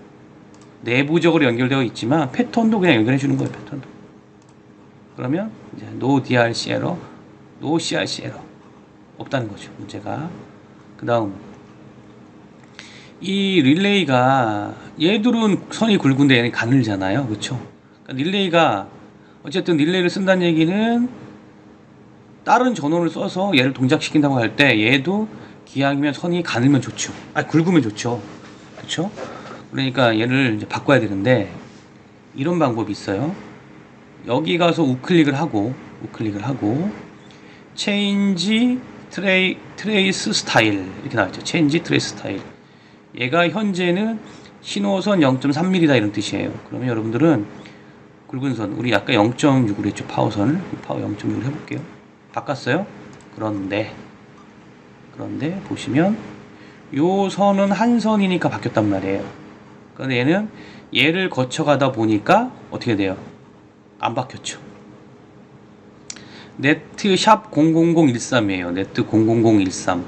내부적으로 연결되어 있지만 패턴도 그냥 연결해 주는 거예요. 패턴도. 그러면 이제 no DRC 에러, no CRC 에러 없다는 거죠. 문제가. 그 다음 이 릴레이가 얘들은 선이 굵은데 얘는 가늘잖아요. 그렇죠? 그러니까 릴레이가 어쨌든 릴레이를 쓴다는 얘기는 다른 전원을 써서 얘를 동작시킨다고 할 때 얘도 기왕이면 선이 가늘면 좋죠. 굵으면 좋죠. 그렇죠? 그러니까 얘를 이제 바꿔야 되는데 이런 방법이 있어요. 여기 가서 우클릭을 하고 체인지 트레이스 스타일 이렇게 나왔죠. 체인지 트레이스 스타일. 얘가 현재는 신호선 0.3mm다 이런 뜻이에요. 그러면 여러분들은 굵은 선 우리 아까 0.6으로 했죠. 파워선을 파워 0.6으로 해볼게요. 바꿨어요. 그런데 보시면 요 선은 한 선이니까 바뀌었단 말이에요. 그런데 얘를 거쳐가다 보니까 어떻게 돼요? 안 바뀌었죠. 네트 샵 00013이에요. 네트 00013.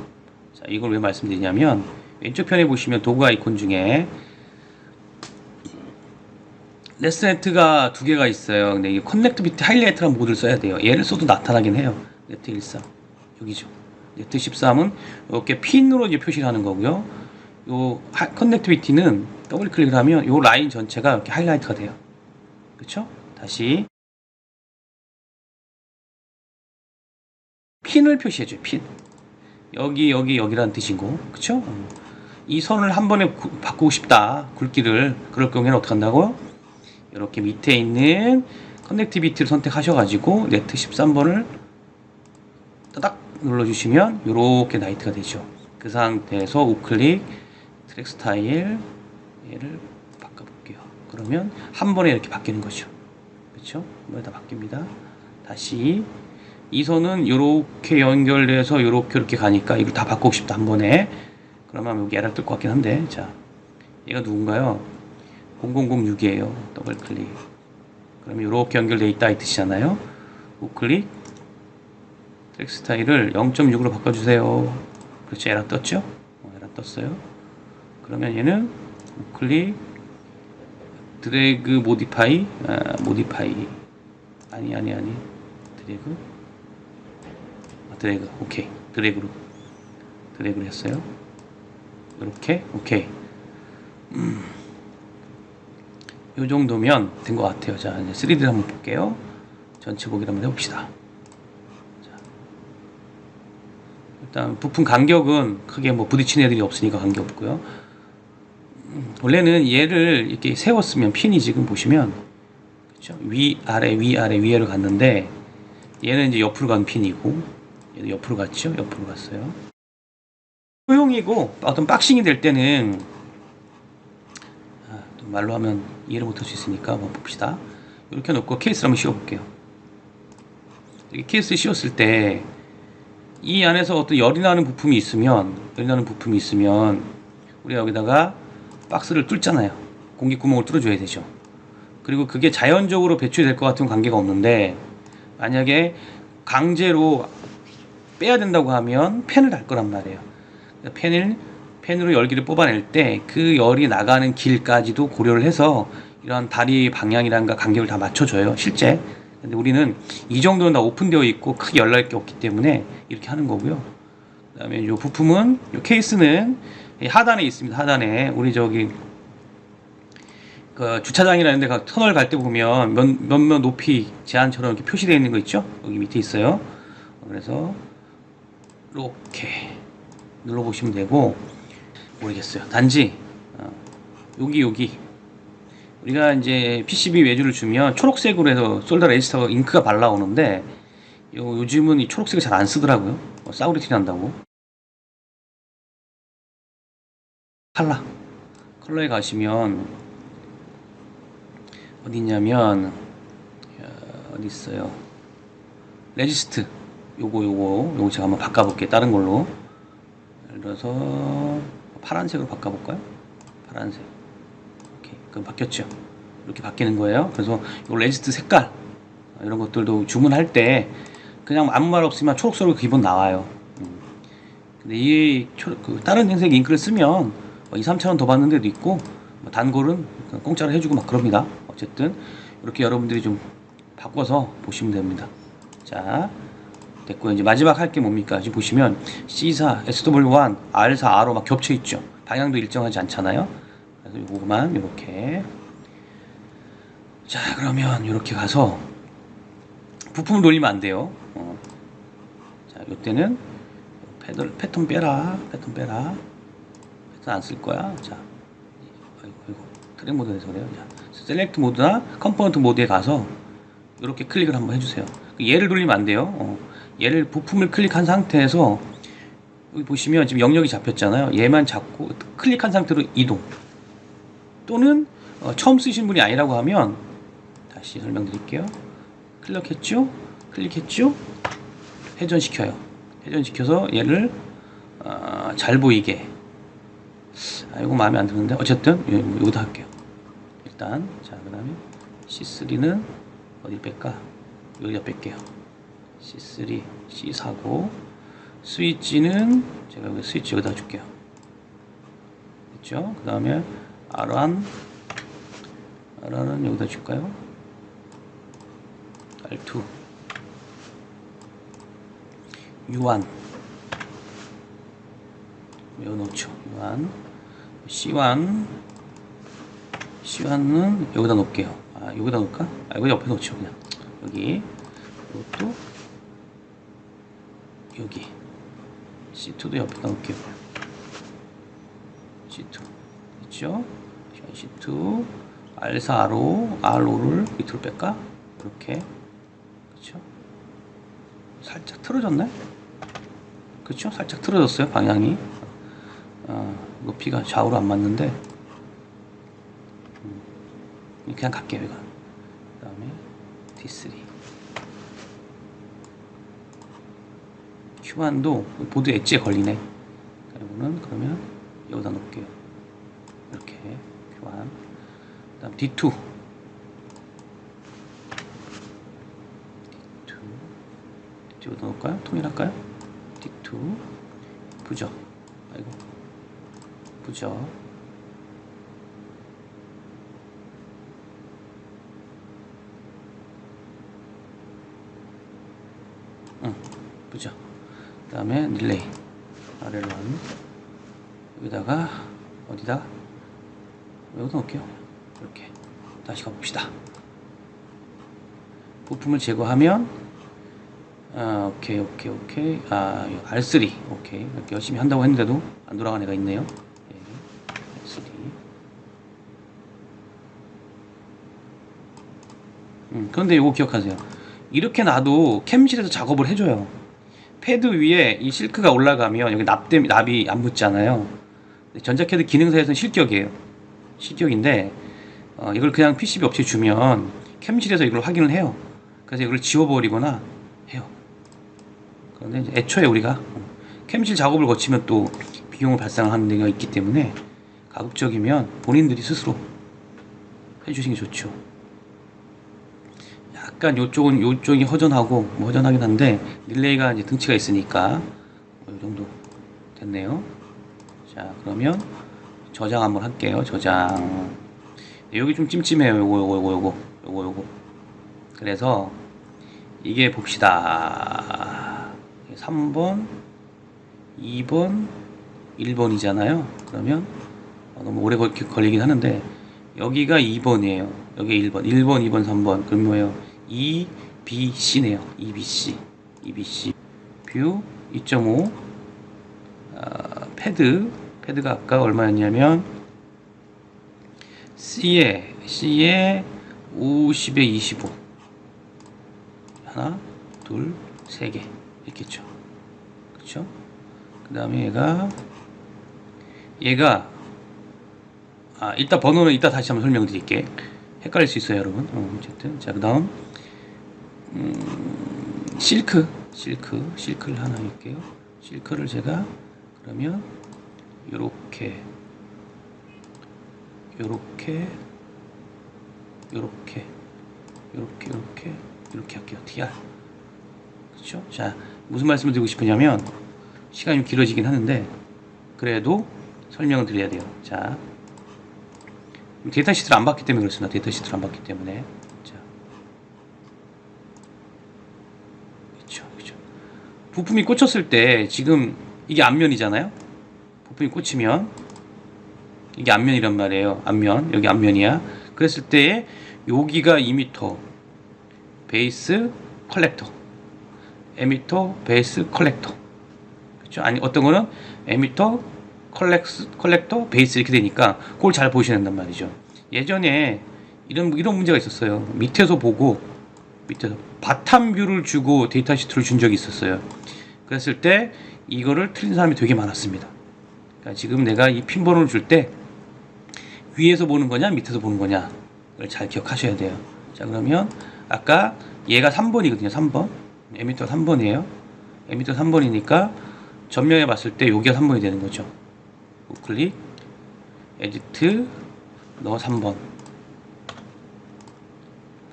자, 이걸 왜 말씀드리냐면 왼쪽 편에 보시면 도구 아이콘 중에 레스네트가 두 개가 있어요. 근데 이 커넥티비티 하이라이트라는 모드를 써야 돼요. 얘를 써도 나타나긴 해요. 네트 13 여기죠. 네트 13은 이렇게 핀으로 이제 표시를 하는 거고요. 요 커넥티비티는 더블 클릭을 하면 요 라인 전체가 이렇게 하이라이트가 돼요. 그렇죠? 다시 핀을 표시해줘요. 핀. 여기라는 뜻이고, 그렇죠? 이 선을 한 번에 바꾸고 싶다. 굵기를. 그럴 경우에는 어떻게 한다고요? 이렇게 밑에 있는 커넥티비티를 선택하셔가지고 네트 13번을 따닥 눌러주시면 이렇게 나이트가 되죠. 그 상태에서 우클릭 트랙 스타일 얘를 바꿔볼게요. 그러면 한 번에 이렇게 바뀌는 거죠. 그렇죠? 이번에 다 바뀝니다. 다시 이 선은 이렇게 연결돼서 이렇게 가니까 이걸 다 바꾸고 싶다 한 번에. 그러면 여기 에러 뜰 것 같긴 한데, 자, 얘가 누군가요? 0006이에요. 더블 클릭. 그러면 이렇게 연결돼 있다 이 뜻이잖아요. 우클릭, 트랙 스타일을 0.6으로 바꿔주세요. 그렇죠? 에러 떴죠? 에러 떴어요. 그러면 얘는 우클릭, 드래그 모디파이, 모디파이. 아니. 드래그. 오케이. 드래그로 했어요. 이렇게. 오케이. 요 정도면 된 것 같아요. 자, 이제 3D를 한번 볼게요. 전체 보기를 한번 해봅시다. 자, 일단 부품 간격은 크게 뭐 부딪히는 애들이 없으니까 관계 없고요. 원래는 얘를 이렇게 세웠으면 핀이 지금 보시면, 그렇죠? 위아래로 갔는데 얘는 이제 옆으로 간 핀이고, 얘도 옆으로 갔죠? 옆으로 갔어요. 소형이고 어떤 박싱이 될 때는 또 말로 하면 이해를 못할 수 있으니까 한번 봅시다. 이렇게 놓고 케이스를 한번 씌워볼게요. 이렇게 케이스를 씌웠을 때 이 안에서 어떤 열이 나는 부품이 있으면 우리가 여기다가 박스를 뚫잖아요. 공기구멍을 뚫어줘야 되죠. 그리고 그게 자연적으로 배출될 것 같은 관계가 없는데, 만약에 강제로 빼야 된다고 하면 팬을 달 거란 말이에요. 팬으로 열기를 뽑아낼 때 그 열이 나가는 길까지도 고려를 해서 이런 다리 방향이란가 간격을 다 맞춰줘요, 실제. 근데 우리는 이 정도는 다 오픈되어 있고 크게 열날 게 없기 때문에 이렇게 하는 거고요. 그 다음에 이 부품은, 이 케이스는 하단에 있습니다. 하단에 우리 저기 그 주차장이라는 데 터널 갈 때 보면 몇몇 높이 제한처럼 이렇게 표시되어 있는 거 있죠? 여기 밑에 있어요. 그래서 이렇게 눌러보시면 되고, 모르겠어요. 단지 여기 우리가 이제 PCB 외주를 주면 초록색으로 해서 솔더 레지스터 잉크가 발라오는데, 요즘은 이 초록색을 잘 안 쓰더라고요. 싸구려 티 난다고. 컬러에 가시면 어디 있냐면, 어디 있어요? 레지스트. 요거 제가 한번 바꿔볼게요. 다른 걸로. 예를 들어서 파란색으로 바꿔볼까요? 파란색. 오케이. 그럼 바뀌었죠? 이렇게 바뀌는 거예요. 그래서 요 레지스트 색깔, 이런 것들도 주문할 때 그냥 아무 말 없으면 초록색으로 기본 나와요. 근데 다른 흰색 잉크를 쓰면 2, 3,000원 더 받는 데도 있고, 단골은 공짜로 해주고 막 그럽니다. 어쨌든 이렇게 여러분들이 좀 바꿔서 보시면 됩니다. 자, 됐고요. 이제 마지막 할 게 뭡니까? 지금 보시면 C4, SW1, R4, R로 막 겹쳐 있죠. 방향도 일정하지 않잖아요. 그래서 요거만 이렇게. 자, 그러면 이렇게 가서 부품을 돌리면 안 돼요. 자, 이때는 패턴 빼라. 패턴 안 쓸 거야. 자, 아이고, 트랙 모드에서 그래요. 자, 셀렉트 모드나 컴포넌트 모드에 가서 이렇게 클릭을 한번 해주세요. 얘를 돌리면 안 돼요. 얘를 부품을 클릭한 상태에서 여기 보시면 지금 영역이 잡혔잖아요. 얘만 잡고 클릭한 상태로 이동. 또는 처음 쓰신 분이 아니라고 하면, 다시 설명드릴게요. 클릭했죠? 회전시켜요. 회전시켜서 얘를 잘 보이게. 이거 마음에 안 드는데 어쨌든 여기다 할게요. 일단 자, 그 다음에 C3는 어디 뺄까? 여기다 뺄게요. C3, C4고, 스위치는 제가 여기 스위치 여기다 줄게요. 됐죠? 그 다음에 R1은 여기다 줄까요? R2, U1 여기 놓죠. U1, C1은 여기다 놓을게요. 여기다 놓을까? 여기 옆에 놓죠. 그냥 여기. 이것도 여기. C2도 옆에다 놓을게요. C2 있죠? C2, R4로 R5를 밑으로 뺄까? 이렇게. 그렇죠? 살짝 틀어졌나요? 그렇죠? 살짝 틀어졌어요, 방향이. 높이가 좌우로 안 맞는데, 그냥 갈게요. 이거. 그 다음에 T3 Q1도 보드 엣지에 걸리네. 이거는 그러면 여기다 놓을게요. 이렇게 Q1. 그 다음 D2 여기다 놓을까요? 통일할까요? D2 부적. 아이고 부적. 부적. 그 다음에 릴레이 RL1 여기다가 어디다 여기다 놓을게요. 이렇게 다시 가봅시다. 부품을 제거하면 오케이. R3 오케이. 이렇게 열심히 한다고 했는데도 안 돌아간 애가 있네요. R3 그런데 이거 기억하세요. 이렇게 놔도 캠실에서 작업을 해줘요. 패드 위에 이 실크가 올라가면 여기 납이 안 붙잖아요. 전자캐드 기능사에서는 실격인데 이걸 그냥 PCB 업체에 주면 캠실에서 이걸 확인을 해요. 그래서 이걸 지워버리거나 해요. 그런데 이제 애초에 우리가 캠실 작업을 거치면 또 비용을 발생하는 데가 있기 때문에 가급적이면 본인들이 스스로 해주시는 게 좋죠. 약간 요쪽이 허전하고 허전하긴 한데 릴레이가 이제 등치가 있으니까 이 정도 됐네요. 자, 그러면 저장 한번 할게요. 저장. 여기 좀 찜찜해요. 요거. 그래서 이게 봅시다. 3번, 2번, 1번이잖아요. 그러면 너무 오래 걸리긴 하는데 여기가 2번이에요. 여기 1번, 2번, 3번. 그럼 뭐예요? EBC네요. EBC. 뷰 2.5 패드가 아까 얼마였냐면 C에 50에 25 하나, 둘, 세 개 있겠죠. 그쵸? 그 다음에 얘가 일단 번호는 이따 다시 한번 설명드릴게. 헷갈릴 수 있어요, 여러분. 어쨌든 자, 그 다음 실크를 하나 할게요. 실크를 제가 그러면 요렇게 할게요. TR. 그렇죠? 자, 무슨 말씀을 드리고 싶으냐면 시간이 좀 길어지긴 하는데 그래도 설명을 드려야 돼요. 자, 데이터 시트를 안 봤기 때문에 그렇습니다. 자, 그렇죠. 부품이 꽂혔을 때 지금 이게 앞면이잖아요. 부품이 꽂히면 이게 앞면이란 말이에요. 여기 앞면이야. 그랬을 때 여기가 2m 베이스 컬렉터, 에미터 베이스 컬렉터. 그렇죠? 아니 어떤 거는 에미터 컬렉터 베이스 이렇게 되니까 그걸 잘 보셔야 된단 말이죠. 예전에 이런 문제가 있었어요. 밑에서 바탕 뷰를 주고 데이터 시트를 준 적이 있었어요. 그랬을 때 이거를 틀린 사람이 되게 많았습니다. 그러니까 지금 내가 이 핀 번호를 줄 때 위에서 보는 거냐 밑에서 보는 거냐 를 잘 기억하셔야 돼요. 자, 그러면 아까 얘가 3번이거든요. 3번 에미터 3번이에요. 에미터 3번이니까 전면에 봤을 때 여기가 3번이 되는 거죠. 우클릭 에디트 넣어 3번.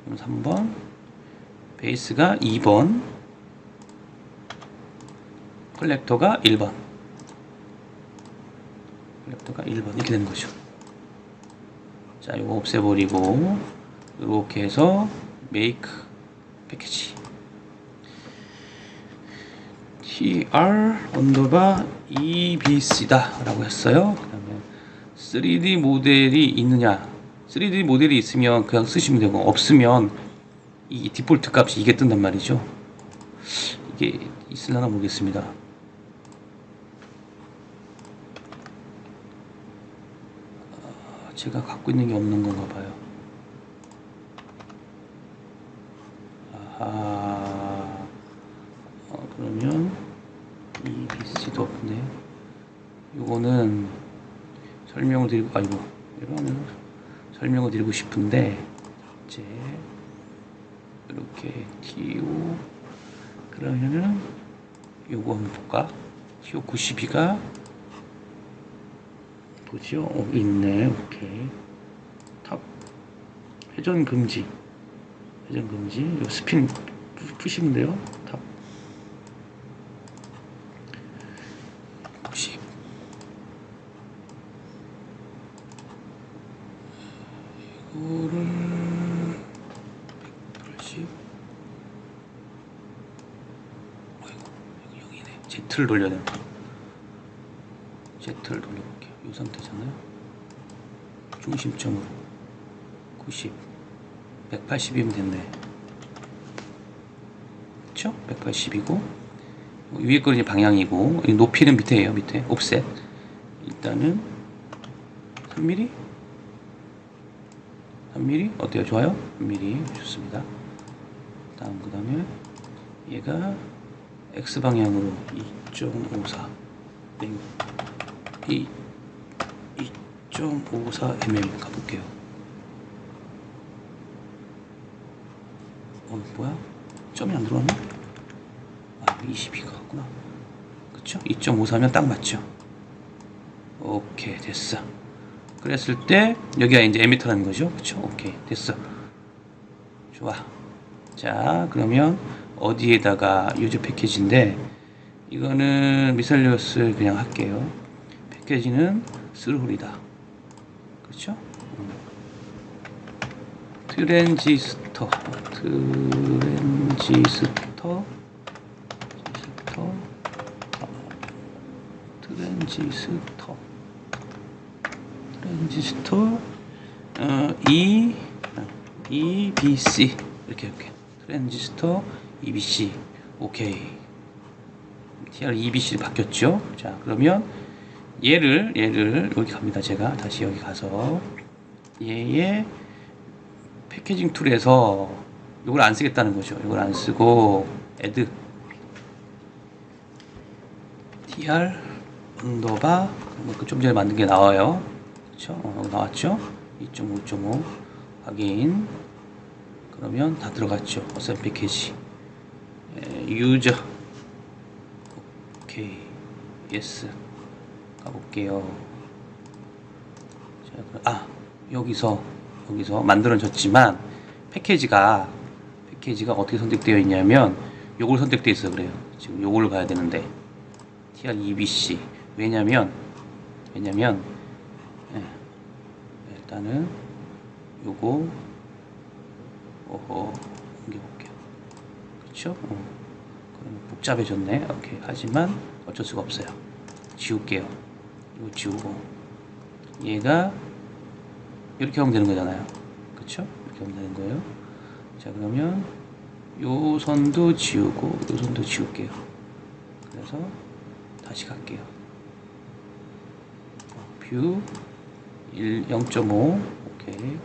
그럼 3번 베이스가 2번 컬렉터가 1번 이렇게 되는 거죠. 자, 이거 없애버리고 이렇게 해서 메이크 패키지 TR_EBC다 라고 했어요. 그 다음에 3D 모델이 있느냐, 3D 모델이 있으면 그냥 쓰시면 되고 없으면 이 디폴트 값이 이게 뜬단 말이죠. 이게 있으려나 모르겠습니다. 제가 갖고 있는 게 없는 건가 봐요. 그러면 EBC도 없네. 요거는 설명을 드리고 싶은데 이제 이렇게 TO 그러면은 요거 한번 볼까? TO 92가 뭐지요? 있네. 오케이. 탑 회전 금지. 회전 금지. 요 스핀 푸시면 돼요. 탑 90. 이거를 180. 아이고, 여기 0이네. Z를 돌려야 되나? Z를 돌려볼게요. 이 상태잖아요. 중심점으로 90. 180이면 됐네. 그쵸? 180이고 위에 거는 이제 방향이고 높이는 밑에예요. 밑에 옵셋. 일단은 3mm? 3mm? 어때요? 좋아요? 3mm 좋습니다. 다음 그 다음에 얘가 X방향으로 2.54 2.54mm 가볼게요. 뭐야? 점이 안 들어왔나? 아, 22가 갔구나. 그쵸? 2.54면 딱 맞죠? 오케이, 됐어. 그랬을 때 여기가 이제 에미터라는 거죠. 그쵸? 오케이, 됐어. 좋아. 자, 그러면 어디에다가 유저 패키지인데 이거는 미셀리어스 그냥 할게요. 패키지는 스루홀이다. 그렇죠? 트랜지스터 EBC 이렇게 할게요. 트랜지스터 EBC. 오케이. TR EBC 바뀌었죠. 자, 그러면 얘를 여기 갑니다. 제가 다시 여기 가서 얘의 패키징 툴에서 이걸 안 쓰겠다는 거죠. 이걸 안 쓰고 add tr 언더바 좀 전에 만든 게 나와요. 그렇죠? 나왔죠? 2.5.5 확인. 그러면 다 들어갔죠. 어셈 패키지. 유저. 오케이. 예스. 가볼게요. 자, 여기서 만들어졌지만 패키지가 어떻게 선택되어 있냐면 요걸 선택되어 있어. 그래요. 지금 요걸 가야 되는데 TR EBC. 왜냐면 일단은 요거 옮겨볼게요. 그렇죠? 그러면 복잡해졌네. 오케이. 하지만 어쩔 수가 없어요. 지울게요. 이거 지우고 얘가 이렇게 하면 되는 거잖아요. 그쵸? 이렇게 하면 되는 거예요. 자, 그러면 요 선도 지우고 요 선도 지울게요. 그래서 다시 갈게요. 뷰 0.5 오케이.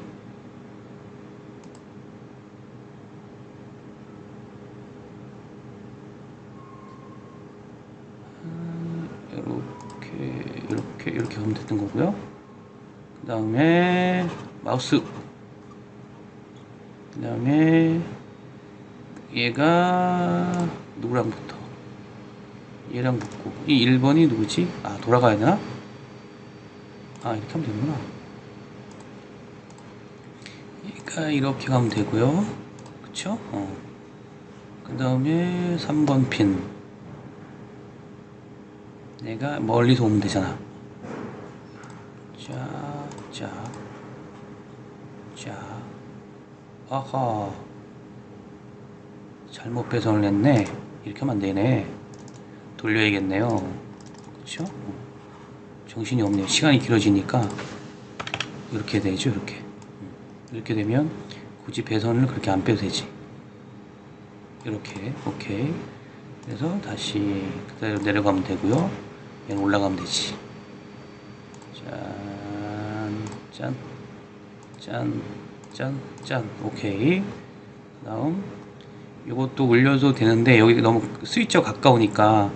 이렇게 하면 되는 거고요. 그 다음에 마우스. 그 다음에 얘가 누구랑 붙어? 얘랑 붙고 이 1번이 누구지? 돌아가야 되나? 이렇게 하면 되는구나. 얘가 이렇게 가면 되고요. 그쵸? 그 다음에 3번 핀 내가 멀리서 오면 되잖아. 자, 아하, 잘못 배선을 했네. 이렇게 하면 안 되네. 돌려야겠네요. 그쵸? 정신이 없네요. 시간이 길어지니까 이렇게 되죠. 이렇게 되면 굳이 배선을 그렇게 안 빼도 되지. 이렇게. 오케이. 그래서 다시 그대로 내려가면 되고요. 얘는 올라가면 되지. 짠. 오케이. 그 다음 이것도 올려도 되는데 여기 너무 스위치가 가까우니까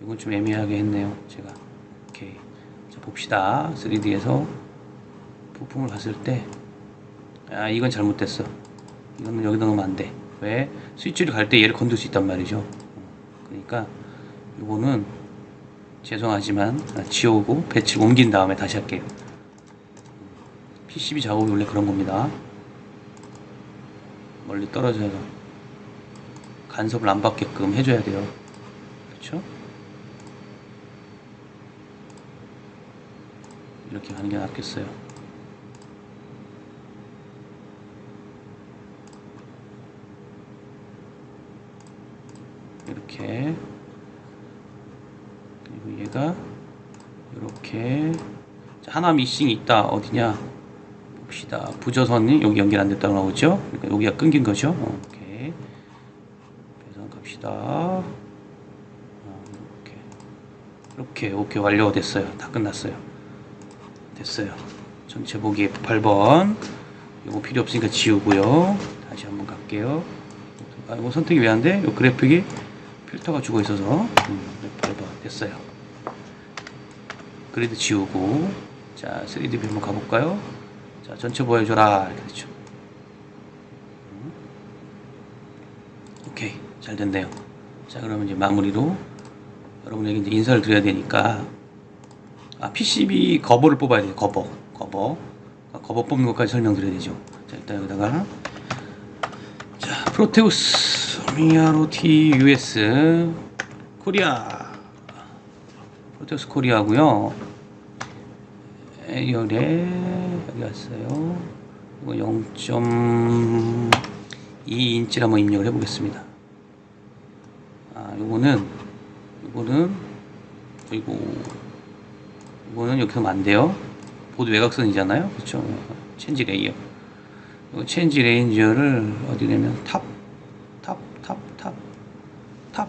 이건 좀 애매하게 했네요. 제가. 오케이. 자, 봅시다. 3D에서 부품을 봤을 때 이건 잘못됐어. 이거는 여기다 넣으면 안 돼. 왜? 스위치를 갈 때 얘를 건들 수 있단 말이죠. 그러니까 이거는 죄송하지만 지우고 배치를 옮긴 다음에 다시 할게요. PCB 작업이 원래 그런 겁니다. 멀리 떨어져서 간섭을 안 받게끔 해줘야 돼요. 그렇죠? 이렇게 가는 게 낫겠어요. 이렇게. 그리고 얘가 이렇게. 하나 미싱이 있다. 어디냐 봅시다. 부저선이 여기 연결 안 됐다고 나오죠. 그러니까 여기가 끊긴 거죠. 오케이. 배선 갑시다. 이렇게 오케이. 완료가 됐어요. 다 끝났어요. 됐어요. 전체 보기 F8번. 이거 필요 없으니까 지우고요. 다시 한번 갈게요. 아, 이거 선택이 왜 안 돼? 이 그래픽이 필터가 죽어 있어서 F8번 됐어요. 그리드 지우고, 자 3D 뷰 한번 가볼까요? 자 전체 보여줘라 이렇게 됐죠. 오케이, 잘 됐네요. 자 그러면 이제 마무리로 여러분에게 이제 인사를 드려야 되니까, PCB 거버를 뽑아야 돼요. 거버 뽑는 것까지 설명드려야 되죠. 자 일단 여기다가, 자 프로테우스 미야로티 US 코리아, 프로테우스 코리아고요. 열에 여기 왔어요. 이거 0.2인치를 한번 입력을 해보겠습니다. 이거는 여기서 하면 안 돼요. 보드 외곽선이잖아요. 그렇죠? 체인지 레이어. 이 체인지 레인저를 어디 내면 탑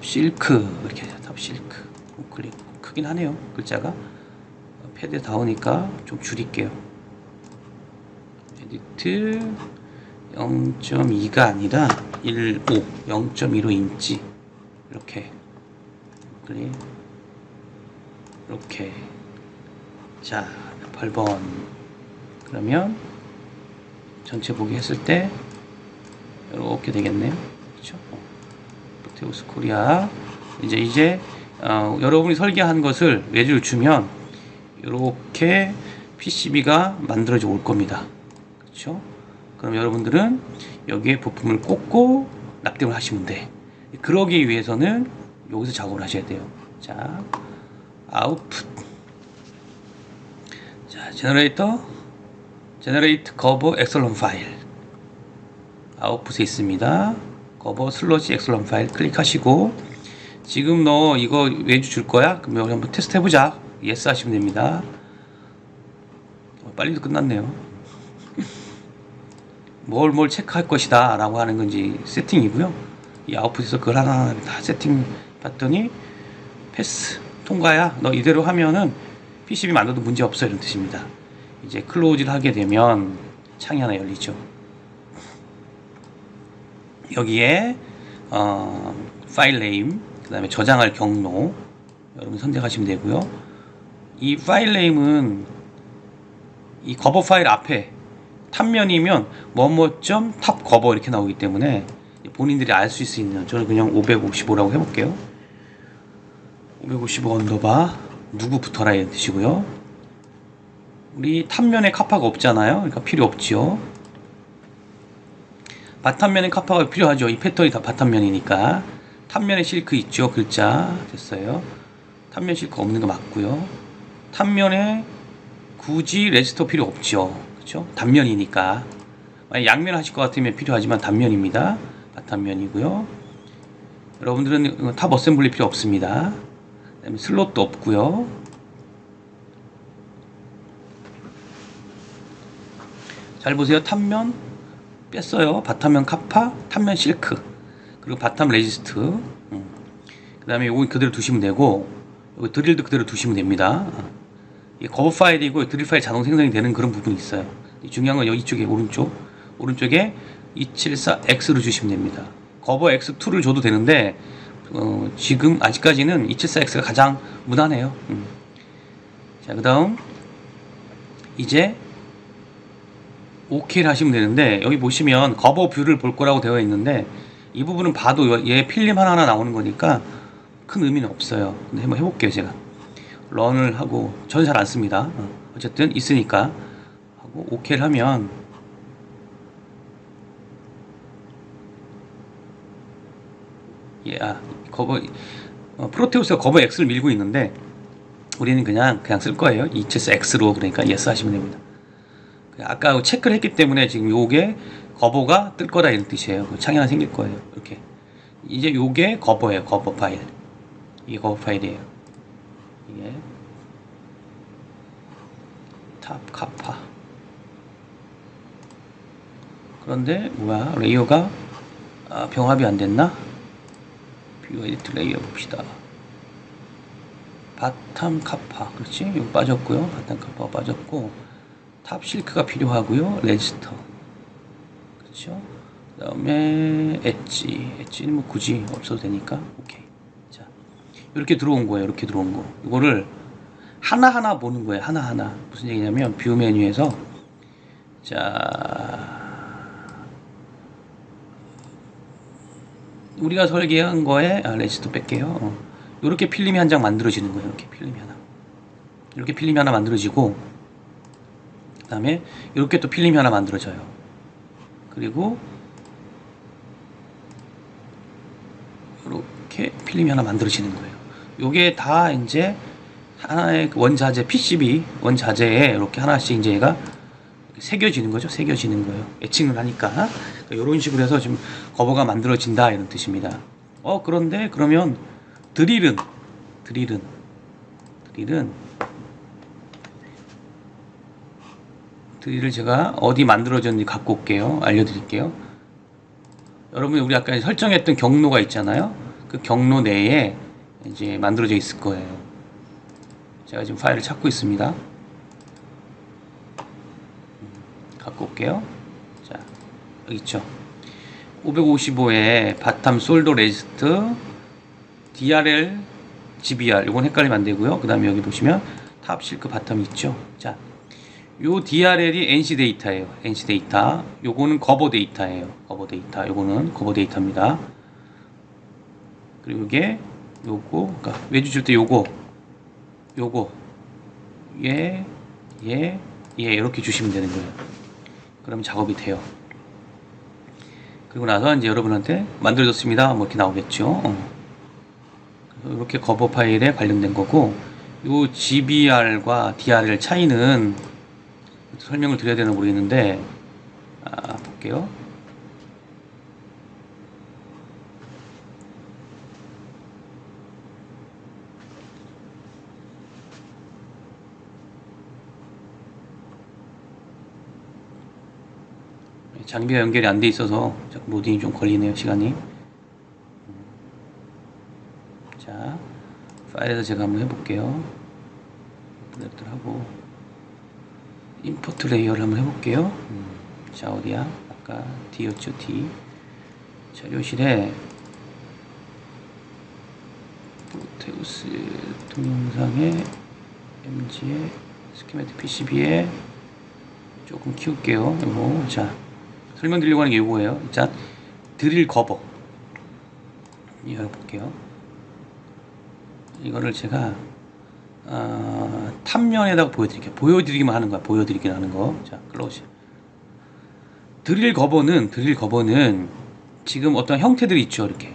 실크 이렇게 해서 탑 실크. 클릭 크긴 하네요. 글자가 패드에 닿으니까 좀 줄일게요. 에디트 0.2가 아니라 0.15인치 이렇게 클릭. 이렇게. 자 8번. 그러면 전체 보기 했을 때 이렇게 되겠네요. 그렇죠? 프로테우스 코리아. 이제 여러분이 설계한 것을 외주를 주면 이렇게 PCB가 만들어져 올 겁니다. 그렇죠? 그럼 여러분들은 여기에 부품을 꽂고 납땜을 하시면 돼. 그러기 위해서는 여기서 작업을 하셔야 돼요. 자, 아웃풋. 자, 제너레이트 커버 엑셀런 파일. 아웃풋에 있습니다. 커버 슬러시 엑셀런 파일 클릭하시고, 지금 너 이거 외주 줄 거야? 그럼 여기 한번 테스트 해보자. 예스 하시면 됩니다. 빨리도 끝났네요. 뭘 체크할 것이다 라고 하는 건지 세팅이고요. 이 아웃풋에서 그걸 하나하나 다 세팅 봤더니 패스, 통과야. 너 이대로 하면은 PCB 만들어도 문제 없어, 이런 뜻입니다. 이제 클로즈를 하게 되면 창이 하나 열리죠. 여기에 파일 네임, 그 다음에 저장할 경로 여러분 선택하시면 되고요. 이 파일 네임은 이 커버 파일 앞에 탑면이면 뭐뭐.탑 커버 이렇게 나오기 때문에 본인들이 알 수 있는, 저는 그냥 555라고 해볼게요. 555 언더바 누구 붙어라 이런 뜻이고요. 우리 탑면에 카파가 없잖아요. 그러니까 필요 없죠. 바텀면에 카파가 필요하죠. 이 패턴이 다 바텀면이니까. 탑면에 실크 있죠. 글자 됐어요. 탑면 실크 없는 거 맞고요. 탑면에 굳이 레지스터 필요 없죠. 그렇죠? 단면이니까. 만약 양면 하실 것 같으면 필요하지만 단면입니다. 바텀면이고요. 여러분들은 탑 어셈블리 필요 없습니다. 그다음에 슬롯도 없고요. 잘 보세요. 탑면 뺐어요. 바텀면 카파, 탑면 실크, 그리고 바텀 레지스트. 그 다음에 요거 그대로 두시면 되고, 여기 드릴도 그대로 두시면 됩니다. 이게 거버 파일이고 드릴 파일 자동 생성이 되는 그런 부분이 있어요. 중요한 건 여기 이쪽에 오른쪽에 274X로 주시면 됩니다. 거버 X2를 줘도 되는데 지금 아직까지는 274X가 가장 무난해요. 자, 그 다음 이제 OK를 하시면 되는데, 여기 보시면 거버 뷰를 볼 거라고 되어 있는데 이 부분은 봐도 얘 필름 하나하나 나오는 거니까 큰 의미는 없어요. 근데 한번 해볼게요. 제가 런을 하고, 저는 잘 안 씁니다. 어쨌든 있으니까 하고 OK를 하면 커버, 프로테우스가 커버 X를 밀고 있는데 우리는 그냥 쓸 거예요. ETS X로. 그러니까 yes 하시면 됩니다. 아까 체크를 했기 때문에 지금 요게 거버가 뜰 거다 이런 뜻이에요. 창이 하나 생길 거예요. 이렇게. 이제 요게 거버예요. 거버 파일. 이게 거버 파일이에요. 이게 탑 카파. 그런데 뭐야? 레이어가 병합이 안 됐나? 뷰 에디트 레이어 봅시다. 바텀 카파. 그렇지? 이거 빠졌고요. 바텀 카파가 빠졌고, 탑 실크가 필요하고요. 레지스터. 그렇죠? 그 다음에 엣지는 뭐 굳이 없어도 되니까 오케이. 자, 이렇게 들어온 거예요. 이렇게 들어온 거. 이거를 하나하나 보는 거예요. 하나하나. 무슨 얘기냐면 뷰 메뉴에서, 자, 우리가 설계한 거에 레지스터 뺄게요. 이렇게 필름이 한 장 만들어지는 거예요. 이렇게 필름이 하나. 이렇게 필름이 하나 만들어지고, 그 다음에 이렇게 또 필름이 하나 만들어져요. 그리고 이렇게 필름이 하나 만들어지는 거예요. 요게 다 이제 하나의 원자재 PCB 원자재에 이렇게 하나씩 이제 얘가 새겨지는 거죠. 새겨지는 거예요. 애칭을 하니까. 그러니까 이런 식으로 해서 지금 거버가 만들어진다 이런 뜻입니다. 그런데 그러면 드릴은 드릴을 제가 어디 만들어졌는지 갖고 올게요. 알려드릴게요. 여러분이 우리 아까 설정했던 경로가 있잖아요. 그 경로 내에 이제 만들어져 있을 거예요. 제가 지금 파일을 찾고 있습니다. 갖고 올게요. 자, 여기 있죠. 555에 바텀 솔더 레지스트 DRL GBR, 이건 헷갈리면 안 되고요. 그 다음에 여기 보시면 탑 실크 바텀 있죠. 자, 요 DRL이 NC 데이터예요. NC 데이터. 요거는 거버 데이터예요. 거버 데이터. 요거는 거버 데이터입니다. 그리고 이게 요거, 그러니까 외주 줄 때 요거 얘 이렇게 주시면 되는 거예요. 그러면 작업이 돼요. 그리고 나서 이제 여러분한테 만들어졌습니다. 뭐 이렇게 나오겠죠. 이렇게 거버 파일에 관련된 거고, 요 GBR과 DRL 차이는 설명을 드려야 되나 모르겠는데, 볼게요. 장비가 연결이 안 돼 있어서 자꾸 로딩이 좀 걸리네요. 시간이. 자, 파일에서 제가 한번 해볼게요. 그것들 하고 임포트 레이어를 한번 해볼게요. 자, 어디야? 아까 D였죠. D. 자료실에 프로테우스 동영상에 MG에 스키매틱 PCB에 조금 키울게요. 이거 자, 설명드리려고 하는 게 이거예요. 자, 드릴 거버 열어볼게요. 이거를 제가 탑면에다가 보여드릴게요. 보여드리기만 하는 거야. 보여드리기만 하는 거. 자, 클로즈. 드릴 거버는 지금 어떤 형태들이 있죠. 이렇게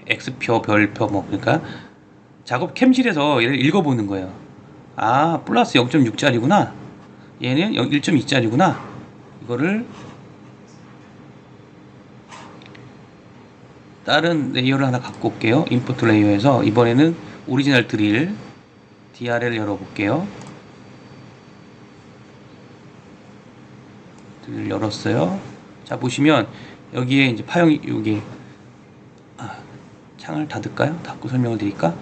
X표, 별표 뭐, 그러니까 작업 캠실에서 얘를 읽어보는 거예요. 플러스 0.6짜리구나. 얘는 1.2짜리구나. 이거를 다른 레이어를 하나 갖고 올게요. 인포트 레이어에서 이번에는 오리지널 드릴 DRL 열어볼게요. 드릴 열었어요. 자, 보시면 여기에 이제 파형이 여기 창을 닫을까요? 닫고 설명을 드릴까?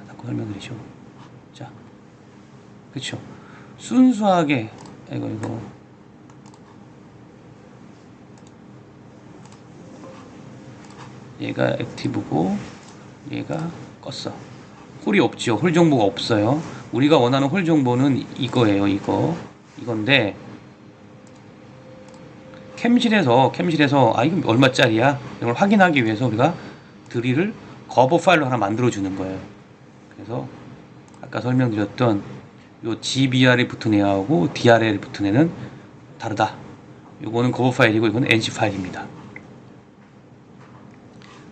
닫고 설명드리죠. 자, 그렇죠. 순수하게 이거 얘가 액티브고 얘가 껐어. 홀이 없죠. 홀 정보가 없어요. 우리가 원하는 홀 정보는 이거예요. 이건데 캠실에서 아 이거 얼마짜리야? 이걸 확인하기 위해서 우리가 드릴을 거버 파일로 하나 만들어 주는 거예요. 그래서 아까 설명드렸던 요 GBR에 붙은 애하고 DRL에 붙은 애는 다르다. 요거는 거버 파일이고 이건 NC 파일입니다.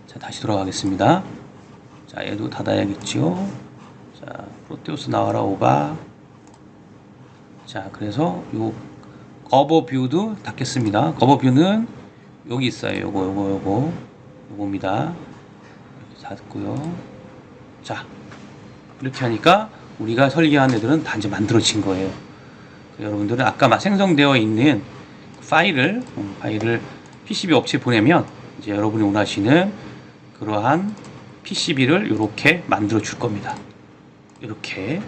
자, 다시 돌아가겠습니다. 자, 얘도 닫아야겠죠. 자, 프로테우스 나와라 오바. 자, 그래서 요 거버 뷰도 닫겠습니다. 거버 뷰는 여기 있어요. 요겁니다. 이렇게 닫고요. 자, 이렇게 하니까 우리가 설계한 애들은 다 이제 만들어진 거예요. 여러분들은 아까 생성되어 있는 파일을 PCB 업체에 보내면 이제 여러분이 원하시는 그러한 PCB를 이렇게 만들어 줄 겁니다. 이렇게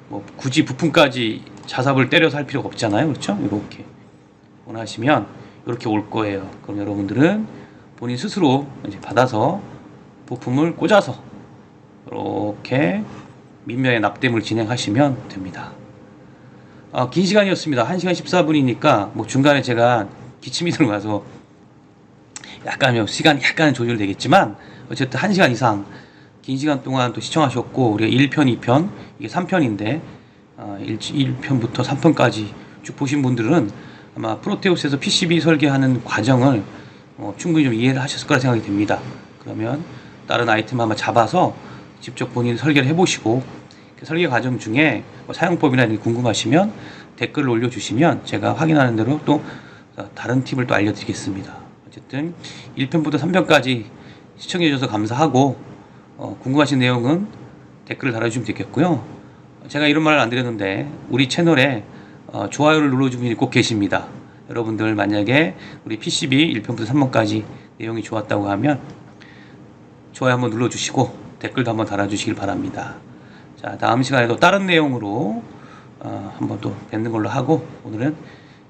뭐 굳이 부품까지 자삽을 때려서 할 필요가 없잖아요. 그렇죠? 이렇게 원하시면 이렇게 올 거예요. 그럼 여러분들은 본인 스스로 이제 받아서 부품을 꽂아서 이렇게 민면의 납땜을 진행하시면 됩니다. 긴 시간이었습니다. 1시간 14분이니까 뭐 중간에 제가 기침이 들어가서 시간이 약간 조절되겠지만 어쨌든 1시간 이상 긴 시간 동안 또 시청하셨고, 우리가 1편, 2편, 이게 3편인데 1편부터 3편까지 쭉 보신 분들은 아마 프로테우스에서 PCB 설계하는 과정을 충분히 좀 이해를 하셨을 거라 생각이 됩니다. 그러면 다른 아이템 한번 잡아서 직접 본인이 설계를 해보시고, 그 설계 과정 중에 사용법이나 이런 게 궁금하시면 댓글을 올려주시면 제가 확인하는 대로 또 다른 팁을 또 알려드리겠습니다. 어쨌든 1편부터 3편까지 시청해주셔서 감사하고, 궁금하신 내용은 댓글을 달아주시면 되겠고요. 제가 이런 말을 안 드렸는데 우리 채널에 좋아요를 눌러주신 분이 꼭 계십니다. 여러분들 만약에 우리 PCB 1편부터 3편까지 내용이 좋았다고 하면 좋아요 한번 눌러주시고 댓글도 한번 달아주시길 바랍니다. 자, 다음 시간에도 다른 내용으로 한번 또 뵙는 걸로 하고 오늘은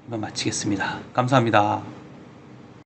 이만 마치겠습니다. 감사합니다.